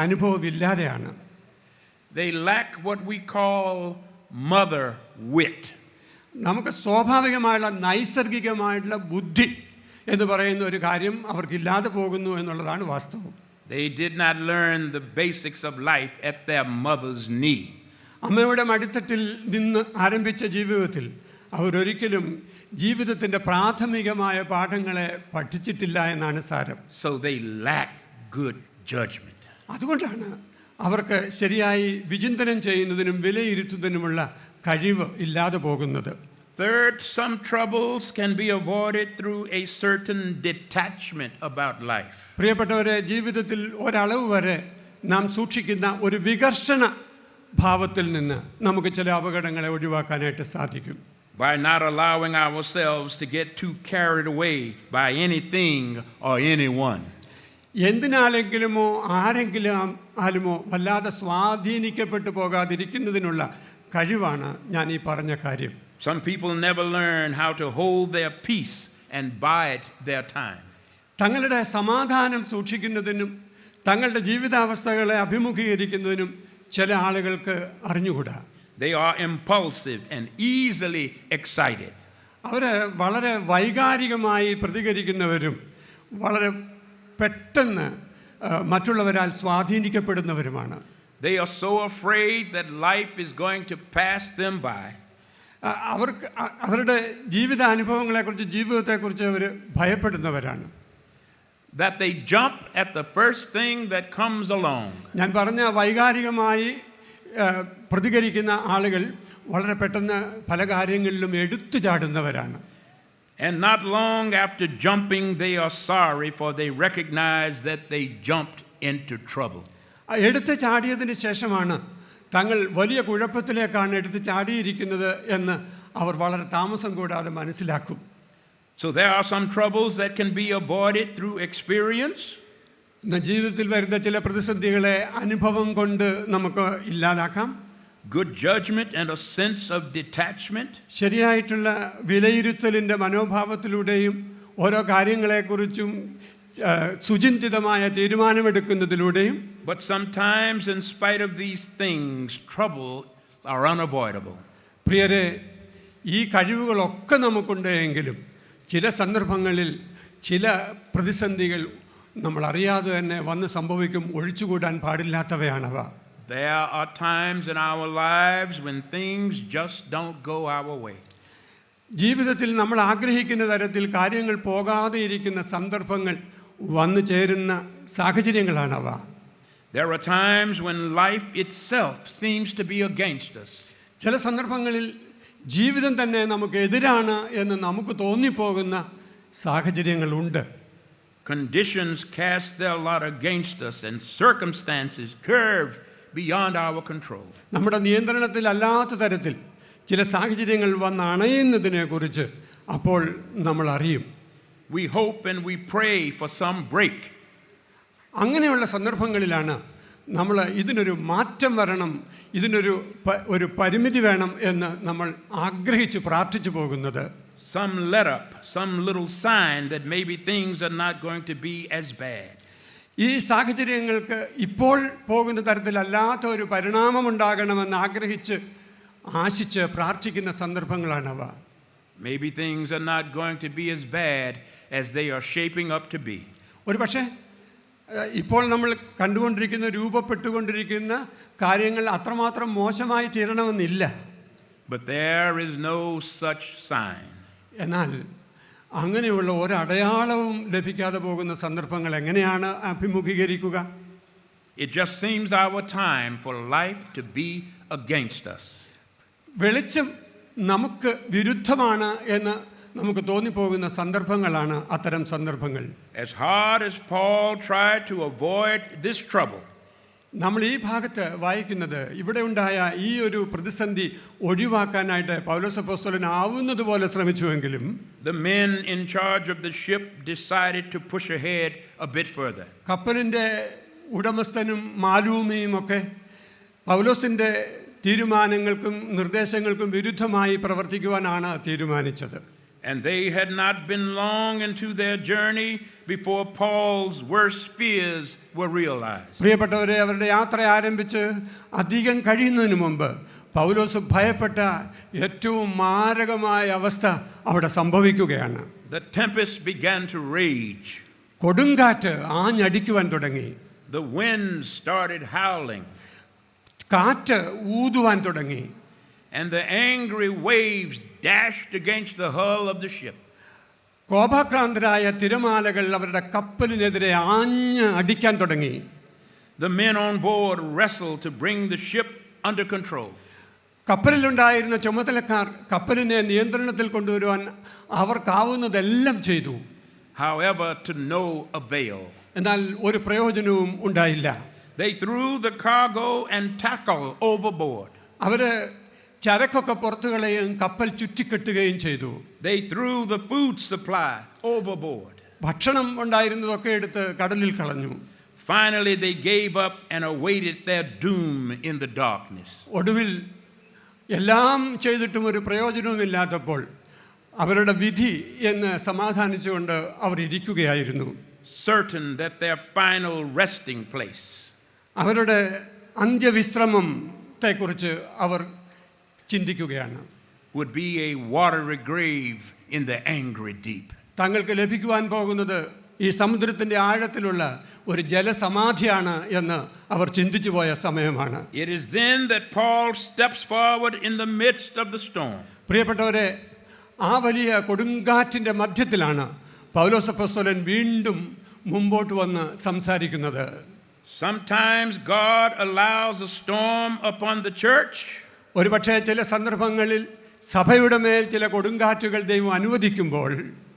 അനുഭവമില്ലാതെയാണ്. They lack what we call mother wit. നമുക്ക് സ്വാഭാവികമായുള്ള നൈസർഗികമായിട്ടുള്ള ബുദ്ധി എന്ന് പറയുന്ന ഒരു കാര്യം അവർക്കില്ലാതെ പോകുന്നു എന്നുള്ളതാണ് വാസ്തവം. They did not learn the basics of life at their mother's knee. അമ്മയുടെ മടിത്തട്ടിൽ നിന്ന് ആരംഭിച്ച ജീവിതത്തിൽ അവരൊരിക്കലും ജീവിതത്തിൻ്റെ പ്രാഥമികമായ പാഠങ്ങളെ പഠിച്ചിട്ടില്ല എന്നാണ് സാരം. So they lack good judgment. അതുകൊണ്ടാണ് അവർക്ക് ശരിയായി വിചിന്തനം ചെയ്യുന്നതിനും വിലയിരുത്തുന്നതിനുമുള്ള കഴിവ് ഇല്ലാതെ പോകുന്നത്. Third, some troubles can be avoided through a certain detachment about life. പ്രിയപ്പെട്ടവരെ, ജീവിതത്തിൽ ഒരളവ് വരെ നാം സൂക്ഷിക്കുന്ന ഒരു വികർഷണ ഭാവത്തിൽ നിന്ന് നമുക്ക് ചില അപകടങ്ങളെ ഒഴിവാക്കാനായിട്ട് സാധിക്കും. By not allowing ourselves to get too carried away by anything or anyone. എന്തിനാലെങ്കിലുമോ ആരെങ്കിലും വല്ലാതെ സ്വാധീനിക്കപ്പെട്ടു പോകാതിരിക്കുന്നതിനുള്ള കഴിവാണ് ഞാൻ ഈ പറഞ്ഞ കാര്യം. Some people never learn how to hold their peace and bide their time. തങ്ങളുടെ സമാധാനം സൂക്ഷിക്കുന്നതിനും തങ്ങളുടെ ജീവിതാവസ്ഥകളെ അഭിമുഖീകരിക്കുന്നതിനും ചില ആളുകൾക്ക് അറിഞ്ഞുകൂടാ. They are impulsive and easily excited. അവർ വളരെ വൈകാരികമായി പ്രതികരിക്കുന്നവരും വളരെ പെട്ടെന്ന് മറ്റുള്ളവരാൽ സ്വാധീനിക്കപ്പെടുന്നവരുമാണ്. They are so afraid that life is going to pass them by. അവർക്ക് അവരുടെ ജീവിതാനുഭവങ്ങളെക്കുറിച്ച് ജീവിതത്തെക്കുറിച്ച് അവർ ഭയപ്പെടുന്നവരാണ്. That they jump at the first thing that comes along. ഞാൻ പറഞ്ഞ വൈകാരികമായി പ്രതികരിക്കുന്ന ആളുകൾ വളരെ പെട്ടെന്ന് പല കാര്യങ്ങളിലും എടുത്തു ചാടുന്നവരാണ്. And not long after jumping they are sorry, for they recognize that they jumped into trouble. എടുത്ത് ചാടിയതിന് ശേഷമാണ് തങ്ങൾ വലിയ കുഴപ്പത്തിലേക്കാണ് എടുത്ത് ചാടിയിരിക്കുന്നത് എന്ന് അവർ വളരെ താമസം കൂടാതെ മനസ്സിലാക്കും. So there are some troubles that can be avoided through experience. ജീവിതത്തിൽ വരുന്ന ചില പ്രതിസന്ധികളെ അനുഭവം കൊണ്ട് നമുക്ക് ഇല്ലാതാക്കാം. Good judgment and a sense of detachment. ശരിയായിട്ടുള്ള വിലയിരുത്തലിൻ്റെ മനോഭാവത്തിലൂടെയും ഓരോ കാര്യങ്ങളെക്കുറിച്ചും സുചിന്തിതമായ തീരുമാനമെടുക്കുന്നതിലൂടെയും. But sometimes in spite of these things, trouble are unavoidable. പ്രിയരെ, ഈ കഴിവുകളൊക്കെ നമുക്കുണ്ട് എങ്കിലും ചില സന്ദർഭങ്ങളിൽ ചില പ്രതിസന്ധികൾ നമ്മൾ അറിയാതെ തന്നെ വന്ന് സംഭവിക്കും. ഒഴിച്ചുകൂടാൻ പാടില്ലാത്തവയാണവ. There are times in our lives when things just don't go our way. ജീവിതത്തിൽ നമ്മൾ ആഗ്രഹിക്കുന്ന തരത്തിൽ കാര്യങ്ങൾ പോകാതെ ഇരിക്കുന്ന സന്ദർഭങ്ങൾ വന്നു ചേരുന്ന സാഹചര്യങ്ങളാണവ. There are times when life itself seems to be against us. ചില സന്ദർഭങ്ങളിൽ ജീവിതം തന്നെ നമുക്ക് എതിരാണ് എന്ന് നമുക്ക് തോന്നിപ്പോകുന്ന സാഹചര്യങ്ങളുണ്ട്. Conditions cast their lot against us and circumstances curve beyond our control. നമ്മുടെ നിയന്ത്രണത്തിലല്ലാത്ത തരത്തിൽ ചില സാഹചര്യങ്ങൾ വന്ന് അണയുന്നതിനെ കുറിച്ച് അപ്പോൾ നമ്മൾ അറിയും. We hope and we pray for some break. അങ്ങനെയുള്ള സന്ദർഭങ്ങളിലാണ് നമ്മൾ ഇതിനൊരു മാറ്റം വരണം, ഇതിനൊരു പരിമിതി വേണം എന്ന് നമ്മൾ ആഗ്രഹിച്ച് പ്രാർത്ഥിച്ചു പോകുന്നത്. Some let up, some little sign that maybe things are not going to be as bad. ഈ സാഹചര്യങ്ങൾക്ക് ഇപ്പോൾ പോകുന്ന തരത്തിലല്ലാത്ത ഒരു പരിണാമമുണ്ടാകണമെന്ന് ആശിച്ച് പ്രാർത്ഥിക്കുന്ന സന്ദർഭങ്ങളാണവ. Maybe things are not going to be as bad as they are shaping up to be. ഒരു പക്ഷേ ഇപ്പോൾ നമ്മൾ കണ്ടുകൊണ്ടിരിക്കുന്ന രൂപപ്പെട്ടുകൊണ്ടിരിക്കുന്ന കാര്യങ്ങൾ അത്രമാത്രം മോശമായി തീരണമെന്നില്ല. But there is no such sign. എന്നാൽ അങ്ങനെയുള്ള ഒരടയാളവും ലഭിക്കാതെ പോകുന്ന സന്ദർഭങ്ങൾ എങ്ങനെയാണ് അഭിമുഖീകരിക്കുക? It just seems our time for life to be against us. വെളിച്ചം നമുക്ക് വിരുദ്ധമാണ് എന്ന് നമുക്ക് തോന്നിപ്പോകുന്ന സന്ദർഭങ്ങളാണ് അത്തരം സന്ദർഭങ്ങൾ. As hard as Paul tried to avoid this trouble, നമ്മൾ ഈ ഭാഗത്ത് വായിക്കുന്നത് ഇവിടെ ഉണ്ടായ ഈ ഒരു പ്രതിസന്ധി ഒഴിവാക്കാനായിട്ട് പൗലോസ് അപ്പോസ്തലൻ ആവുന്നതുപോലെ ശ്രമിച്ചുവെങ്കിലും the men in charge of the ship decided to push ahead a bit further. കപ്പലിൻ്റെ ഉടമസ്ഥനും മാലൂമിയും ഒക്കെ പൗലോസിൻ്റെ തീരുമാനങ്ങൾക്കും നിർദ്ദേശങ്ങൾക്കും വിരുദ്ധമായി പ്രവർത്തിക്കുവാനാണ് തീരുമാനിച്ചത്. And they had not been long into their journey before Paul's worst fears were realized. പ്രിയപ്പെട്ടവരെ, അവരുടെ യാത്ര ആരംഭിച്ച് അധികം കഴിയുന്നതിന് മുമ്പ് പൗലോസ് ഭയപ്പെട്ട ഏറ്റവും മാരകമായ അവസ്ഥ അവിടെ സംഭവിക്കുകയാണ്. The tempest began to rage. കൊടുങ്കാറ്റ് ആഞ്ഞടിക്കുവാൻ തുടങ്ങി. The winds started howling. കാറ്റ് ഊതുവാൻ തുടങ്ങി. and the angry waves dashed against the hull of the ship. കോപാക്രാന്തരായ തിരമാലകൾ അവരുടെ കപ്പലിനെതിരെ ആഞ്ഞ് അടിക്കാൻ തുടങ്ങി. The men on board wrestled to bring the ship under control. കപ്പലിലുണ്ടായിരുന്ന ചുമതലക്കാർ കപ്പലിനെ നിയന്ത്രണത്തിൽ കൊണ്ടുവരുവാൻ അവർക്കാവുന്നതെല്ലാം ചെയ്തു. However, to no avail. എന്നാൽ ഒരു പ്രയോജനവും ഉണ്ടായില്ല. They threw the cargo and tackle overboard. അവർ ചരക്കൊക്കെ പുറത്തു കളയുകയും കപ്പൽ ചുറ്റിക്കെട്ടുകയും ചെയ്തു. They threw the food supply overboard. ഭക്ഷണം ഉണ്ടായിരുന്നതൊക്കെ എടുത്ത് കടലിൽ കളഞ്ഞു. Finally, they gave up and awaited their doom in the darkness. ഒടുവിൽ എല്ലാം ചെയ്തിട്ടും ഒരു പ്രയോജനവുമില്ലാത്തപ്പോൾ അവരുടെ വിധി എന്ന് സമാധാനിച്ചുകൊണ്ട് അവർ ഇരിക്കുകയായിരുന്നു. Certain that their final resting place അവരുടെ അന്ത്യവിശ്രമത്തെക്കുറിച്ച് അവർ ചിന്തിക്കുകയാണ്. would be a watery grave in the angry deep. തങ്ങൾക്ക് ലഭിക്കുവാൻ പോകുന്നത് ഈ സമുദ്രത്തിൻ്റെ ആഴത്തിലുള്ള ഒരു ജലസമാധിയാണ് എന്ന് അവർ ചിന്തിച്ചു പോയ സമയമാണ്. It is then that Paul steps forward in the midst of the storm. പ്രിയപ്പെട്ടവരെ, ആ വലിയ കൊടുങ്കാറ്റിൻ്റെ മധ്യത്തിലാണ് പൗലോസ് അപ്പോസ്തലൻ വീണ്ടും മുമ്പോട്ട് വന്ന് സംസാരിക്കുന്നത്. Sometimes God allows a storm upon the church. ഒരുപക്ഷെ ചില സന്ദർഭങ്ങളിൽ സഭയുടെ മേൽ ചില കൊടുങ്കാറ്റുകൾ ദൈവം അനുവദിക്കുമ്പോൾ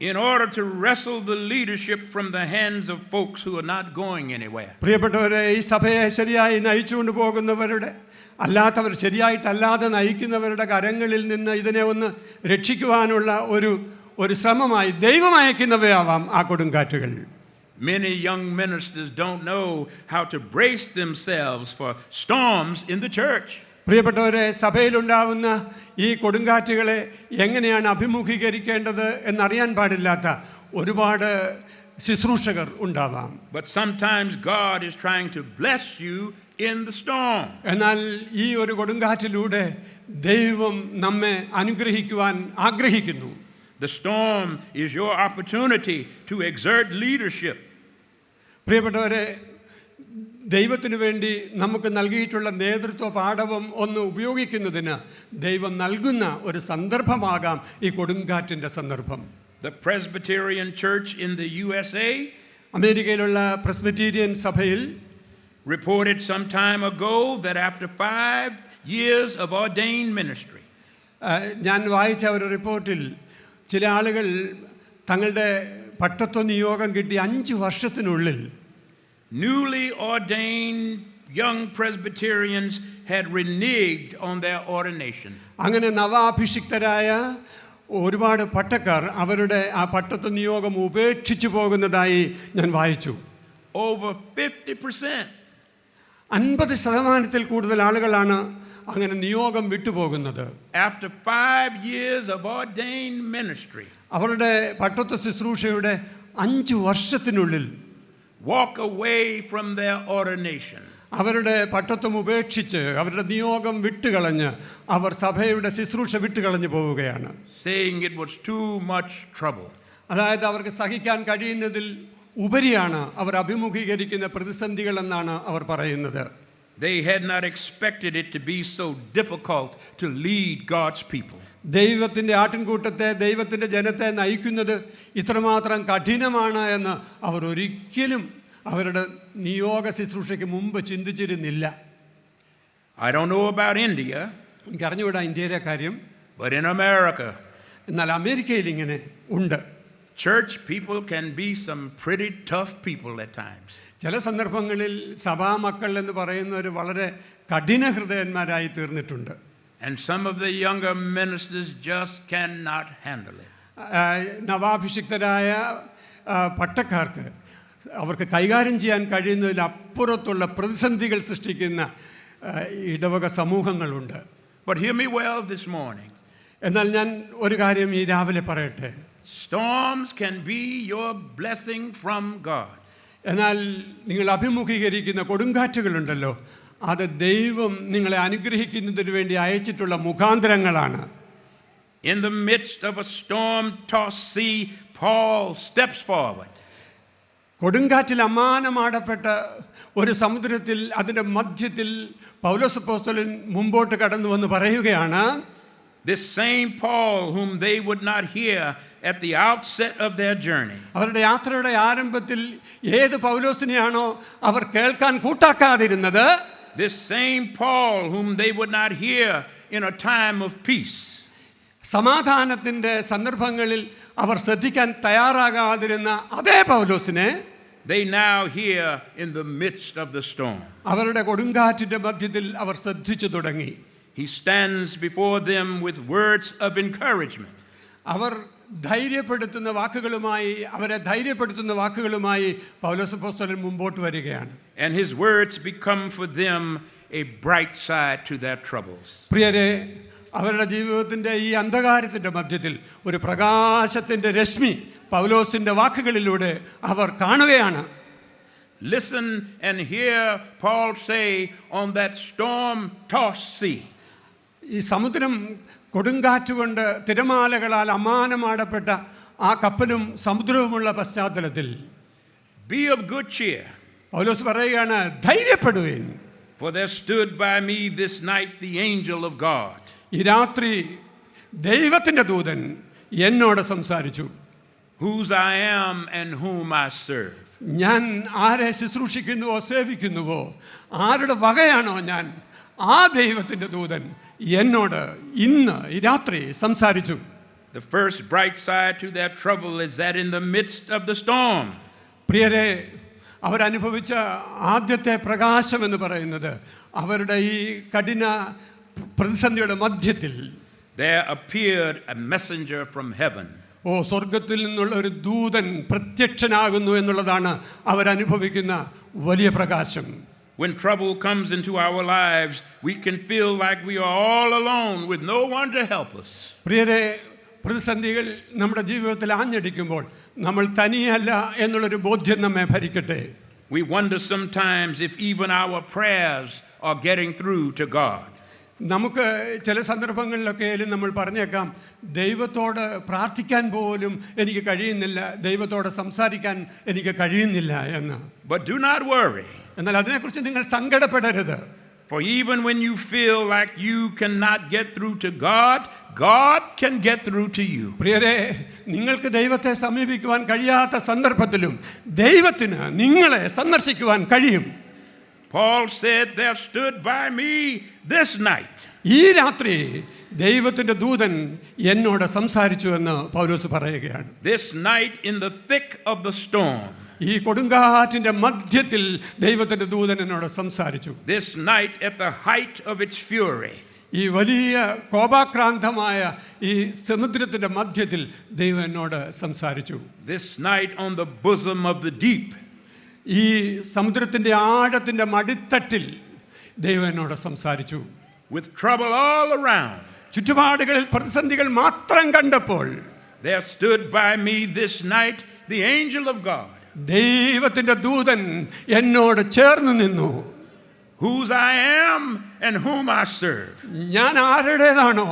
in order to wrestle the leadership from the hands of folks who are not going anywhere. പ്രിയപ്പെട്ടവരെ, ഈ സഭയെ ശരിയായി നയിച്ചുകൊണ്ട് പോകുന്നവരുടെ അല്ലാത്തവർ ശരിയായിട്ടല്ലാതെ നയിക്കുന്നവരുടെ കരങ്ങളിൽ നിന്ന് ഇതിനെ ഒന്ന് രക്ഷിക്കുവാനുള്ള ഒരു ശ്രമമായി ദൈവം അയക്കുന്നവയാവാം ആ കൊടുങ്കാറ്റുകൾ. Many young ministers don't know how to brace themselves for storms in the church. പ്രിയപ്പെട്ടവരെ, സഭയിലുണ്ടാവുന്ന ഈ കൊടുങ്കാറ്റുകളെ എങ്ങനെയാണ് അഭിമുഖീകരിക്കേണ്ടത് എന്നറിയാൻ പാടില്ലാത്ത ഒരുപാട് ശുശ്രൂഷകർ ഉണ്ടാവാം. But sometimes God is trying to bless you in the storm. എന്നാൽ ഈ ഒരു കൊടുങ്കാറ്റിലൂടെ ദൈവം നമ്മെ അനുഗ്രഹിക്കുവാൻ ആഗ്രഹിക്കുന്നു. The storm is your opportunity to exert leadership. പ്രിയപ്പെട്ടവരെ, ദൈവത്തിനു വേണ്ടി നമുക്ക് നൽകിയിട്ടുള്ള നേതൃത്വ പാഠവും ഒന്ന് ഉപയോഗിക്കുന്നതിന് ദൈവം നൽകുന്ന ഒരു സന്ദർഭമാകാം ഈ കൊടുങ്കാറ്റിൻ്റെ സന്ദർഭം. The Presbyterian Church in the USA അമേരിക്കയിലുള്ള പ്രസ്ബിറ്റീരിയൻ സഭയിൽ reported some time ago that after 5 years of ordained ministry, ഞാൻ വായിച്ച ഒരു റിപ്പോർട്ടിൽ ചില ആളുകൾ തങ്ങളുടെ പട്ടത്വ നിയോഗം കിട്ടി 5 വർഷത്തിനുള്ളിൽ newly ordained young Presbyterians had reneged on their ordination. അങ്ങനെ നവാഭിഷിക്തരായ ഒരുപാട് പട്ടക്കാർ അവരുടെ ആ പട്ടത്വ നിയോഗം ഉപേക്ഷിച്ചു പോകുന്നതായി ഞാൻ വായിച്ചു. Over 50%. 50% കൂടുതൽ ആളുകളാണ് അങ്ങനെ നിയോഗം വിട്ടുപോകുന്നത്. After 5 years of ordained ministry, അവരുടെ പട്ടത്വ ശുശ്രൂഷയുടെ 5 വർഷത്തിനുള്ളിൽ walk away from their ordination. അവരുടെ പട്ടത്വം ഉപേക്ഷിച്ച് അവരുടെ നിയോഗം വിട്ടുകളഞ്ഞ് അവർ സഭയുടെ ശുശ്രൂഷ വിട്ടുകളഞ്ഞു പോവുകയാണ്. Saying it was too much trouble. അതായത് അവർക്ക് സഹിക്കാൻ കഴിയുന്നതിൽ ഉപരിയാണ് അവർ അഭിമുഖീകരിക്കുന്ന പ്രതിസന്ധികൾ എന്നാണ് അവർ പറയുന്നത്. They had not expected it to be so difficult to lead God's people. ദൈവത്തിൻ്റെ ആട്ടിൻകൂട്ടത്തെ, ദൈവത്തിൻ്റെ ജനത്തെ നയിക്കുന്നത് ഇത്രമാത്രം കഠിനമാണ് എന്ന് അവർ ഒരിക്കലും അവരുടെ നിയോഗ ശുശ്രൂഷയ്ക്ക് മുമ്പ് ചിന്തിച്ചിരുന്നില്ല. I don't know about India, എനിക്ക് അറിഞ്ഞുകൂടാ ഇന്ത്യയിലെ കാര്യം, but in America, എന്നാൽ അമേരിക്കയിൽ ഇങ്ങനെ ഉണ്ട്. church people can be some pretty tough people at times. ചില സന്ദർഭങ്ങളിൽ സഭാമക്കൾ എന്ന് പറയുന്നവർ വളരെ കഠിന ഹൃദയന്മാരായി തീർന്നിട്ടുണ്ട്. And some of the younger ministers just cannot handle it. നവാഭിഷിക്തരായ പട്ടക്കാർക്ക് അവർക്ക് കൈകാര്യം ചെയ്യാൻ കഴിയുന്നതിൽ അപ്പുറത്തുള്ള പ്രതിസന്ധികൾ സൃഷ്ടിക്കുന്ന ഇടവക സമൂഹങ്ങളുണ്ട്. But hear me well this morning. എന്നാൽ ഞാൻ ഒരു കാര്യം ഈ രാവിലെ പറയട്ടെ. Storms can be your blessing from God. എന്നാൽ നിങ്ങൾ അഭിമുഖീകരിക്കുന്ന കൊടുങ്കാറ്റുകളുണ്ടല്ലോ, അത് ദൈവം നിങ്ങളെ അനുഗ്രഹിക്കുന്നതിന് വേണ്ടി അയച്ചിട്ടുള്ള മുഖാന്തരങ്ങളാണ്. In the midst of a storm-tossed sea, Paul steps forward. കൊടുങ്കാറ്റിൽ അമ്മാനമാടപ്പെട്ട ഒരു സമുദ്രത്തിൽ അതിൻ്റെ മധ്യത്തിൽ പൗലോസ് അപ്പോസ്തലൻ മുമ്പോട്ട് കടന്നു വന്ന് പറയുകയാണ്, This same Paul whom they would not hear at the outset of their journey. അവരുടെ യാത്രയുടെ ആരംഭത്തിൽ ഏത് പൗലോസിനെയാണോ അവർ കേൾക്കാൻ കൂട്ടാക്കാതിരുന്നത്, This same Paul whom they would not hear in a time of peace. സമാധാനത്തിൻ്റെ സന്ദർഭങ്ങളിൽ അവർ ശ്രദ്ധിക്കാൻ തയ്യാറാകാതിരുന്ന അതേ പൗലോസിനെ They now hear in the midst of the storm. അവരുടെ കൊടുങ്കാറ്റിൻ്റെ മധ്യത്തിൽ അവർ ശ്രദ്ധിച്ചു തുടങ്ങി. He stands before them with words of encouragement. അവർ ധൈര്യപ്പെടുത്തുന്ന വാക്കുകളുമായി, അവരെ ധൈര്യപ്പെടുത്തുന്ന വാക്കുകളുമായി പൗലോസ് അപ്പോസ്തലൻ മുമ്പോട്ട് വരികയാണ്. And his words become for them a bright side to their troubles. പ്രിയരെ, അവരുടെ ജീവിതത്തിൻ്റെ ഈ അന്ധകാരത്തിൻ്റെ മധ്യത്തിൽ ഒരു പ്രകാശത്തിൻ്റെ രശ്മി പൗലോസിൻ്റെ വാക്കുകളിലൂടെ അവർ കാണുകയാണ്. Listen and hear Paul say on that storm-tossed sea. ഈ സമുദ്രം കൊടുങ്കാറ്റുകൊണ്ട് തിരമാലകളാൽ അമാനമാടപ്പെട്ട ആ കപ്പലും സമുദ്രവുമുള്ള പശ്ചാത്തലത്തിൽ Be of good cheer, പൗലോസ് പറയുകയാണ്, ധൈര്യപ്പെടുവിൻ. for there stood by me this night the angel of God. ഈ രാത്രി ദൈവത്തിൻ്റെ ദൂതൻ എന്നോട് സംസാരിച്ചു. Whose I am and whom I serve. ഞാൻ ആരെ ശുശ്രൂഷിക്കുന്നുവോ സേവിക്കുന്നുവോ, ആരുടെ വകയാണോ ഞാൻ, ആ ദൈവത്തിൻ്റെ ദൂതൻ എന്നോട് ഇന്ന് ഈ രാത്രി സംസാരിച്ചു. The first bright side to their trouble is that in the midst of the storm, പ്രിയരെ, അവരനുഭവിച്ച ആദ്യത്തെ പ്രകാശം എന്ന് പറയുന്നത് അവരുടെ ഈ കഠിന പ്രതിസന്ധിയുടെ മധ്യത്തിൽ there appeared a messenger from heaven. സ്വർഗത്തിൽ നിന്നുള്ള ഒരു ദൂതൻ പ്രത്യക്ഷനാകുന്നു എന്നുള്ളതാണ് അവരനുഭവിക്കുന്ന വലിയ പ്രകാശം. When trouble comes into our lives, we can feel like we are all alone with no one to help us. പ്രിയരെ, പ്രതിസന്ധികൾ നമ്മുടെ ജീവിതത്തിൽ ആഞ്ഞടിക്കുമ്പോൾ നമ്മൾ തനിയല്ല എന്നുള്ളൊരു ബോധ്യം നമ്മെ ഭരിക്കട്ടെ. We wonder sometimes if even our prayers are getting through to God. നമുക്ക് ചില സന്ദർഭങ്ങളിലൊക്കെ നമ്മൾ പറഞ്ഞേക്കാം, ദൈവത്തോട് പ്രാർത്ഥിക്കാൻ പോലും എനിക്ക് കഴിയുന്നില്ല, ദൈവത്തോട് സംസാരിക്കാൻ എനിക്ക് കഴിയുന്നില്ല എന്ന്. But do not worry. എന്നാൽ അതിനെക്കുറിച്ച് നിങ്ങൾ സങ്കടപ്പെടരുത്. For even when you feel like you cannot get through to God, God can get through to you. പ്രിയരെ, നിങ്ങൾക്ക് ദൈവത്തെ സമീപിക്കുവാൻ കഴിയാത്ത സന്ദർഭത്തിലും ദൈവത്തിന് നിങ്ങളെ സന്ദർശിക്കുവാൻ കഴിയും. Paul said, there stood by me this night. ഈ രാത്രി ദൈവത്തിൻ്റെ ദൂതൻ എന്നോട് സംസാരിച്ചു എന്ന് പൗലോസ് പറയുകയാണ്. This night in the thick of the storm. ഈ കൊടുങ്കാറ്റിൻ്റെ മധ്യത്തിൽ ദൈവത്തിൻ്റെ ദൂതൻ എന്നോട് സംസാരിച്ചു. This night at the height of its fury. ഈ വലിയ കോപാക്രാന്തമായ ഈ സമുദ്രത്തിൻ്റെ മധ്യത്തിൽ ദൈവം എന്നോട് സംസാരിച്ചു. This night on the bosom of the deep. ഈ സമുദ്രത്തിൻ്റെ ആഴത്തിൻ്റെ മടിത്തട്ടിൽ ദൈവം എന്നോട് സംസാരിച്ചു. With trouble all around. ചുറ്റുപാടുകളിൽ പ്രതിസന്ധികൾ മാത്രം കണ്ടപ്പോൾ There stood by me this night the angel of God. ദൈവത്തിൻ്റെ ദൂതൻ എന്നോട് ചേർന്ന് നിന്നു. Whose I am and whom I serve. ഞാൻ ആരുടേതാണോ,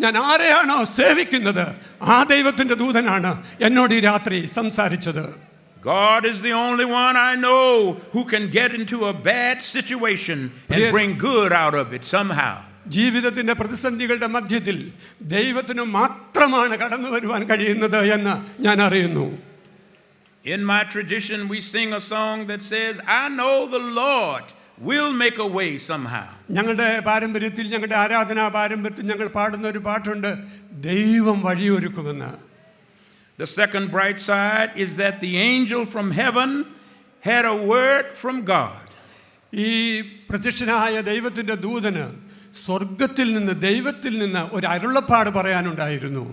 ഞാൻ ആരെയാണോ സേവിക്കുന്നത്, ആ ദൈവത്തിൻ്റെ ദൂതനാണ് എന്നോട് ഈ രാത്രി സംസാരിച്ചത്. God is the only one I know who can get into a bad situation and bring good out of it somehow. ജീവിതത്തിൻ്റെ പ്രതിസന്ധികളുടെ മധ്യത്തിൽ ദൈവത്തിന് മാത്രമാണ് കടന്നു വരുവാൻ കഴിയുന്നത് എന്ന് ഞാൻ അറിയുന്നു. In my tradition we sing a song that says, I know the Lord will make a way somehow. ഞങ്ങളുടെ പാരമ്പര്യത്തിൽ, ഞങ്ങളുടെ ആരാധനാ പാരമ്പര്യത്തിൽ ഞങ്ങൾ പാടുന്ന ഒരു പാട്ടുണ്ട്, ദൈവം വഴിയൊരുക്കുമെന്ന്. The second bright side is that the angel from heaven had a word from God. ഈ പ്രത്യക്ഷനായ ദൈവത്തിൻ്റെ ദൂതന് സ്വർഗത്തിൽ നിന്ന്, ദൈവത്തിൽ നിന്ന് ഒരു അരുളപ്പാട് പറയാനുണ്ടായിരുന്നു.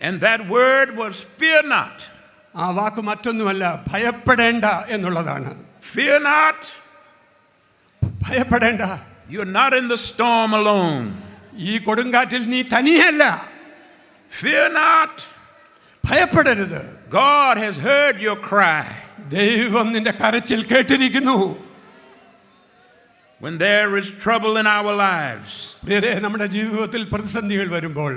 And that word was fear not. ആ വാക്ക് മറ്റൊന്നുമല്ല, ഭയപ്പെടേണ്ട എന്നുള്ളതാണ്. Fear not. ഭയപ്പെടേണ്ട. You're not in the storm alone. ഈ കൊടുങ്കാറ്റിൽ നീ തനിയല്ല. Fear not. ഭയപ്പെടരുത്. God has heard your cry. ദൈവം നിന്റെ കരച്ചിൽ കേട്ടിരിക്കുന്നു. When there is trouble in our lives, പ്രിയരേ, നമ്മുടെ ജീവിതത്തിൽ പ്രതിസന്ധികൾ വരുമ്പോൾ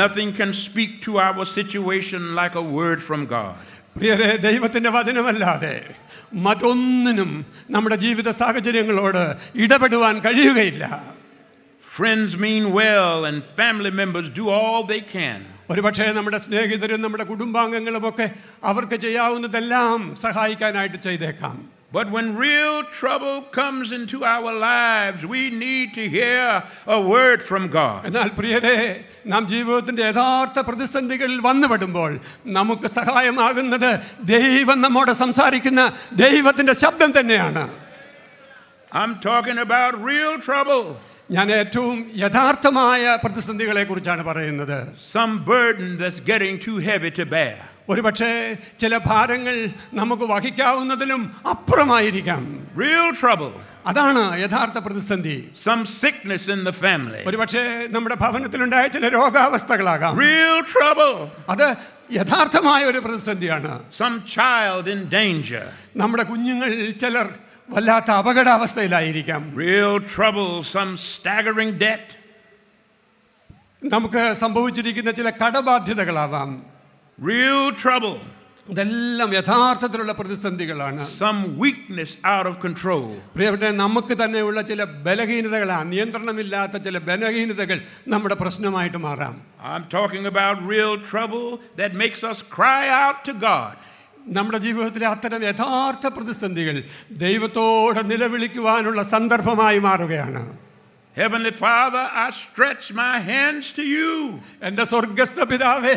nothing can speak to our situation like a word from God. പ്രിയരേ, ദൈവത്തിൻ്റെ വചനമല്ലാതെ മറ്റൊന്നിനും നമ്മുടെ ജീവിത സാഹചര്യങ്ങളോട് ഇടപെടുവാൻ കഴിയുകയില്ല. Friends mean well, and family members do all they can. ഒരുപക്ഷെ നമ്മുടെ സ്നേഹിതരും നമ്മുടെ കുടുംബാംഗങ്ങളുമൊക്കെ അവർക്ക് ചെയ്യാവുന്നതെല്ലാം സഹായിക്കാനായിട്ട് ചെയ്തേക്കാം. But when real trouble comes into our lives, we need to hear a word from God. എന്നാൽ പ്രിയരെ, നാം ജീവിതത്തിൻ്റെ യഥാർത്ഥ പ്രതിസന്ധികളിൽ വന്നുപെടുമ്പോൾ നമുക്ക് സഹായമാകുന്നത് ദൈവം നമ്മോട് സംസാരിക്കുന്ന ദൈവത്തിൻ്റെ ശബ്ദം തന്നെയാണ്. I'm talking about real trouble. ഞാൻ ഏറ്റവും യഥാർത്ഥമായ പ്രതിസന്ധികളെ കുറിച്ചാണ് പറയുന്നത്. Some burden that's getting too heavy to bear. ഒരുപക്ഷെ ചില ഭാരങ്ങൾ നമുക്ക് വഹിക്കാവുന്നതിലും അപ്പുറമായിരിക്കാം. Real trouble. അതാണ് യഥാർത്ഥ പ്രതിസന്ധി. Some sickness in the family. ഒരുപക്ഷെ നമ്മുടെ ഭവനത്തിലുണ്ടായ ചില രോഗാവസ്ഥകളാകാം. Real trouble. അത് യഥാർത്ഥമായ ഒരു പ്രതിസന്ധിയാണ്. Some child in danger. നമ്മുടെ കുഞ്ഞുങ്ങൾ ചിലർ വല്ലാത്ത അപകടാവസ്ഥയിലായിരിക്കാം. Real trouble. Some staggering debt. നമുക്ക് സംഭവിച്ചിരിക്കുന്ന ചില കടബാധ്യതകളാവാം. Real trouble. ഇതെല്ലാം യഥാർത്ഥത്തിലുള്ള പ്രതിസന്ധികളാണ്. Some weakness out of control. പ്രിയപ്പെട്ട, നമുക്ക് തന്നെയുള്ള ചില ബലഹീനതകളാണ്, നിയന്ത്രണമില്ലാത്ത ചില ബലഹീനതകൾ നമ്മുടെ പ്രശ്നമായിട്ട് മാറാം. I'm talking about real trouble that makes us cry out to God. നമ്മുടെ ജീവിതത്തിലെ അത്തരം യഥാർത്ഥ പ്രതിസന്ധികൾ ദൈവത്തോട് നിലവിളിക്കുവാനുള്ള സന്ദർഭമായി മാറുകയാണ്. Heavenly Father, I stretch my hands to you. എൻ്റെ സ്വർഗസ്ഥ പിതാവേ,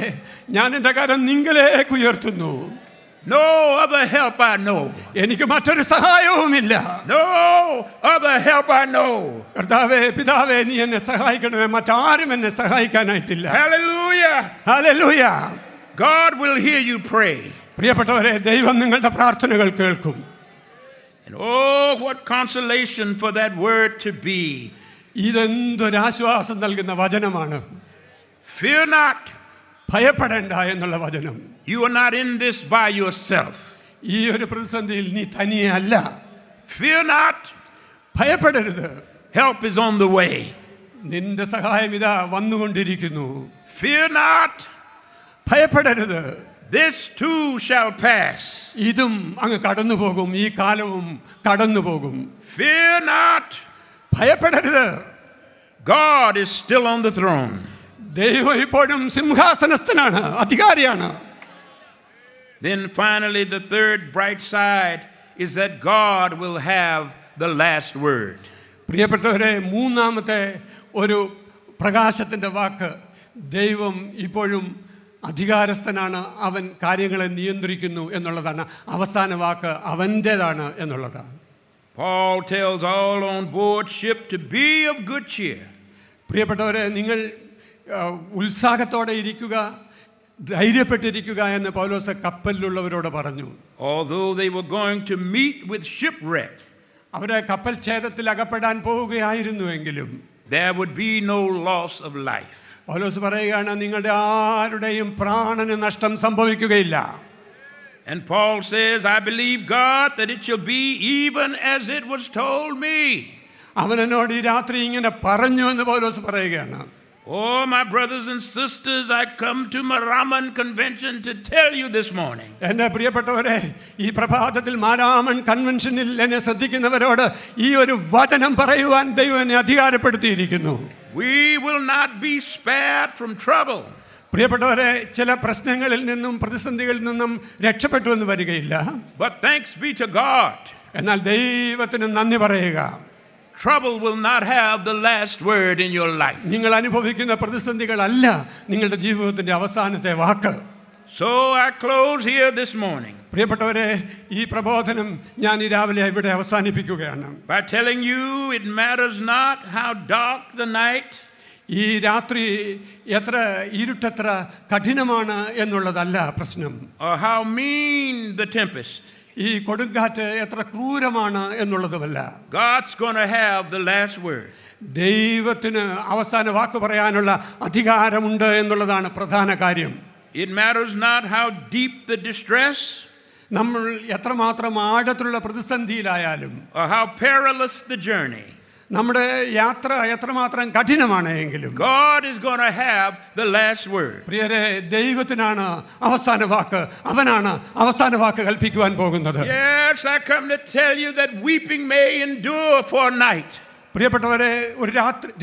ഞാൻ എൻ്റെ കരം നിങ്ങളിലേക്ക് ഉയർത്തുന്നു. No other help I know. എനിക്ക് മറ്റൊരു സഹായവുമില്ല. No other help I know. കർത്താവേ, പിതാവേ, നീ എന്നെ സഹായിക്കണമേ, മറ്റാരും എന്നെ സഹായിക്കാനായിട്ടില്ല. Hallelujah. Hallelujah. God will hear you pray. പ്രിയപ്പെട്ടവരെ, ദൈവം നിങ്ങളുടെ പ്രാർത്ഥനകൾ കേൾക്കും. And oh, what consolation for that word to be. ഇതെന്തൊരാശ്വാസം നൽകുന്ന വചനമാണ്. Fear not. ഭയപ്പെടേണ്ട എന്നുള്ള വചനം. You are not in this by yourself. ഈ ഒരു പ്രതിസന്ധിയിൽ നീ തനിയെ അല്ല. Fear not. ഭയപ്പെടരുത്. Help is on the way. നിന്റെ സഹായം ഇതാ വന്നുകൊണ്ടിരിക്കുന്നു. Fear not. ഭയപ്പെടരുത്. This too shall pass. ഇതും അങ്ങ് കടന്നു പോകും. ഈ കാലവും കടന്നു പോകും. Fear not. ഭയപ്പെടരുത്. God is still on the throne. ദൈവം ഇപ്പോഴും സിംഹാസനസ്ഥനാണ്, അധികാരിയാണ്. Then finally, the third bright side is that God will have the last word. പ്രിയപ്പെട്ടവരെ, മൂന്നാമത്തെ ഒരു പ്രകാശത്തിൻ്റെ വാക്ക്, ദൈവം ഇപ്പോഴും അധികാരസ്ഥനാണ്, അവൻ കാര്യങ്ങളെ നിയന്ത്രിക്കുന്നു എന്നുള്ളതാണ്. അവസാന വാക്ക് അവൻ്റേതാണ് എന്നുള്ളതാണ്. Paul tells all on board ship to be of good cheer. പ്രിയപ്പെട്ടവരെ, നിങ്ങൾ ഉത്സാഹത്തോടെ ഇരിക്കുക, ധൈര്യപ്പെട്ടിരിക്കുക എന്ന് പൗലോസ് കപ്പലിലുള്ളവരോട് പറഞ്ഞു. Although they were going to meet with shipwreck, അവരെ കപ്പൽ ഛേദത്തിൽ അകപ്പെടാൻ പോവുകയായിരുന്നുവെങ്കിലും there would be no loss of life. പൗലോസ് പറയുകയാണ്, നിങ്ങളുടെ ആരുടെയും പ്രാണന് നഷ്ടം സംഭവിക്കുകയില്ല. And Paul says, I believe God that it shall be even as it was told me. അവൻ എന്നോട് ഈ രാത്രി ഇങ്ങനെ പറഞ്ഞു എന്ന് പൗലോസ് പറയുകയാണ്. Oh, my brothers and sisters, I come to Maraman Convention to tell you this morning. എൻ്റെ പ്രിയപ്പെട്ടവരെ, ഈ പ്രഭാതത്തിൽ മാരാമൺ കൺവെൻഷനിൽ എന്നെ ശ്രദ്ധിക്കുന്നവരോട് ഈ ഒരു വചനം പറയുവാൻ ദൈവം എന്നെ അധികാരപ്പെടുത്തിയിരിക്കുന്നു. We will not be spared from trouble. പ്രിയപ്പെട്ടവരെ, ചില പ്രശ്നങ്ങളിൽ നിന്നും പ്രതിസന്ധികളിൽ നിന്നും രക്ഷപ്പെട്ടു എന്ന് വരികയില്ല. But thanks be to God. എന്നാൽ ദൈവത്തിന് നന്ദി പറയുക. Trouble will not have the last word in your life. നിങ്ങൾ അനുഭവിക്കുന്ന പ്രതിസന്ധികളല്ല നിങ്ങളുടെ ജീവിതത്തിന്റെ അവസാനത്തെ വാക്ക്. So I close here this morning പ്രിയപ്പെട്ടവരെ, ഈ പ്രബോധനം ഞാൻ ഈ രാവിലെ ഇവിടെ അവസാനിപ്പിക്കുകയാണ്. by telling you it matters not how dark the night, ഈ രാത്രി എത്ര ഇരുട്ടെത്ര കഠിനമാണ് എന്നുള്ളതല്ല പ്രശ്നം, or how mean the tempest. ഈ കൊടുങ്കാറ്റ് എത്ര ക്രൂരമാണ് എന്നുള്ളതുമല്ല. God's going to have the last word. ദൈവത്തിന് അവസാന വാക്ക് പറയാനുള്ള അധികാരമുണ്ട് എന്നുള്ളതാണ് പ്രധാന കാര്യം. It matters not how deep the distress, നമ്മൾ എത്രമാത്രം ആഴത്തിലുള്ള പ്രതിസന്ധിയിലായാലും, or how perilous the journey. നമ്മുടെ യാത്ര എത്രമാത്രം കഠിനമാണ് എങ്കിലും God is going to have the last word. പ്രിയരെ, ദൈവത്തിനാണ് അവസാന വാക്ക്. അവനാണ് അവസാന വാക്ക് കൽപ്പിക്കുവാൻ പോകുന്നത്. Yes, I come to tell you that weeping may endure for a night, പ്രിയപ്പെട്ടവരെ, ഒരു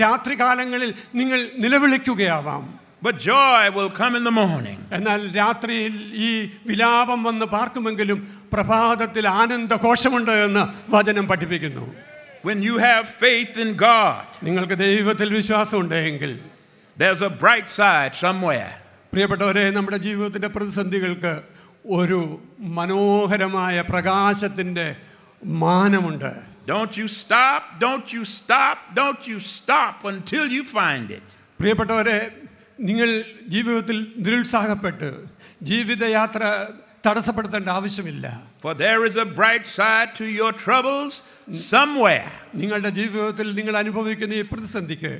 രാത്രി കാലങ്ങളിൽ നിങ്ങൾ നിലവിളിക്കുകയാവാം. But joy will come in the morning. എന്നാൽ രാത്രിയിൽ ഈ വിലാപം വന്ന് പാർക്കുമെങ്കിലും പ്രഭാതത്തിൽ ആനന്ദഘോഷമുണ്ട് എന്ന് വചനം പഠിപ്പിക്കുന്നു. When you have faith in God, നിങ്ങൾക്ക് ദൈവത്തിൽ വിശ്വാസമുണ്ടെങ്കിൽ there's a bright side somewhere. പ്രിയപ്പെട്ടവരെ, നമ്മുടെ ജീവിതത്തിൻ്റെ പ്രതിസന്ധികൾക്ക് ഒരു മനോഹരമായ പ്രകാശത്തിൻ്റെ മാനമുണ്ട്. Don't you stop until you find it. പ്രിയപ്പെട്ടവരെ, നിങ്ങൾ ജീവിതത്തിൽ നിരുത്സാഹപ്പെട്ട് ജീവിതയാത്ര തടസ്സപ്പെടുത്തേണ്ട ആവശ്യമില്ല. For there is a bright side to your troubles somewhere. നിങ്ങളുടെ ജീവിതത്തിൽ നിങ്ങൾ അനുഭവിക്കുന്ന ഈ പ്രതിസന്ധിക്ക്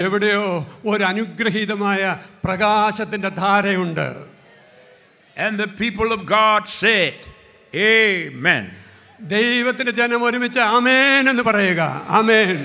എവിടെയോ ഒരു അനുഗ്രഹീതമായ പ്രകാശത്തിൻ്റെ ധാരയുണ്ട്. And the people of God said, Amen. ദൈവത്തിൻ്റെ ജനം ഒരുമിച്ച് ആമേൻ എന്ന് പറയുക. ആമേൻ.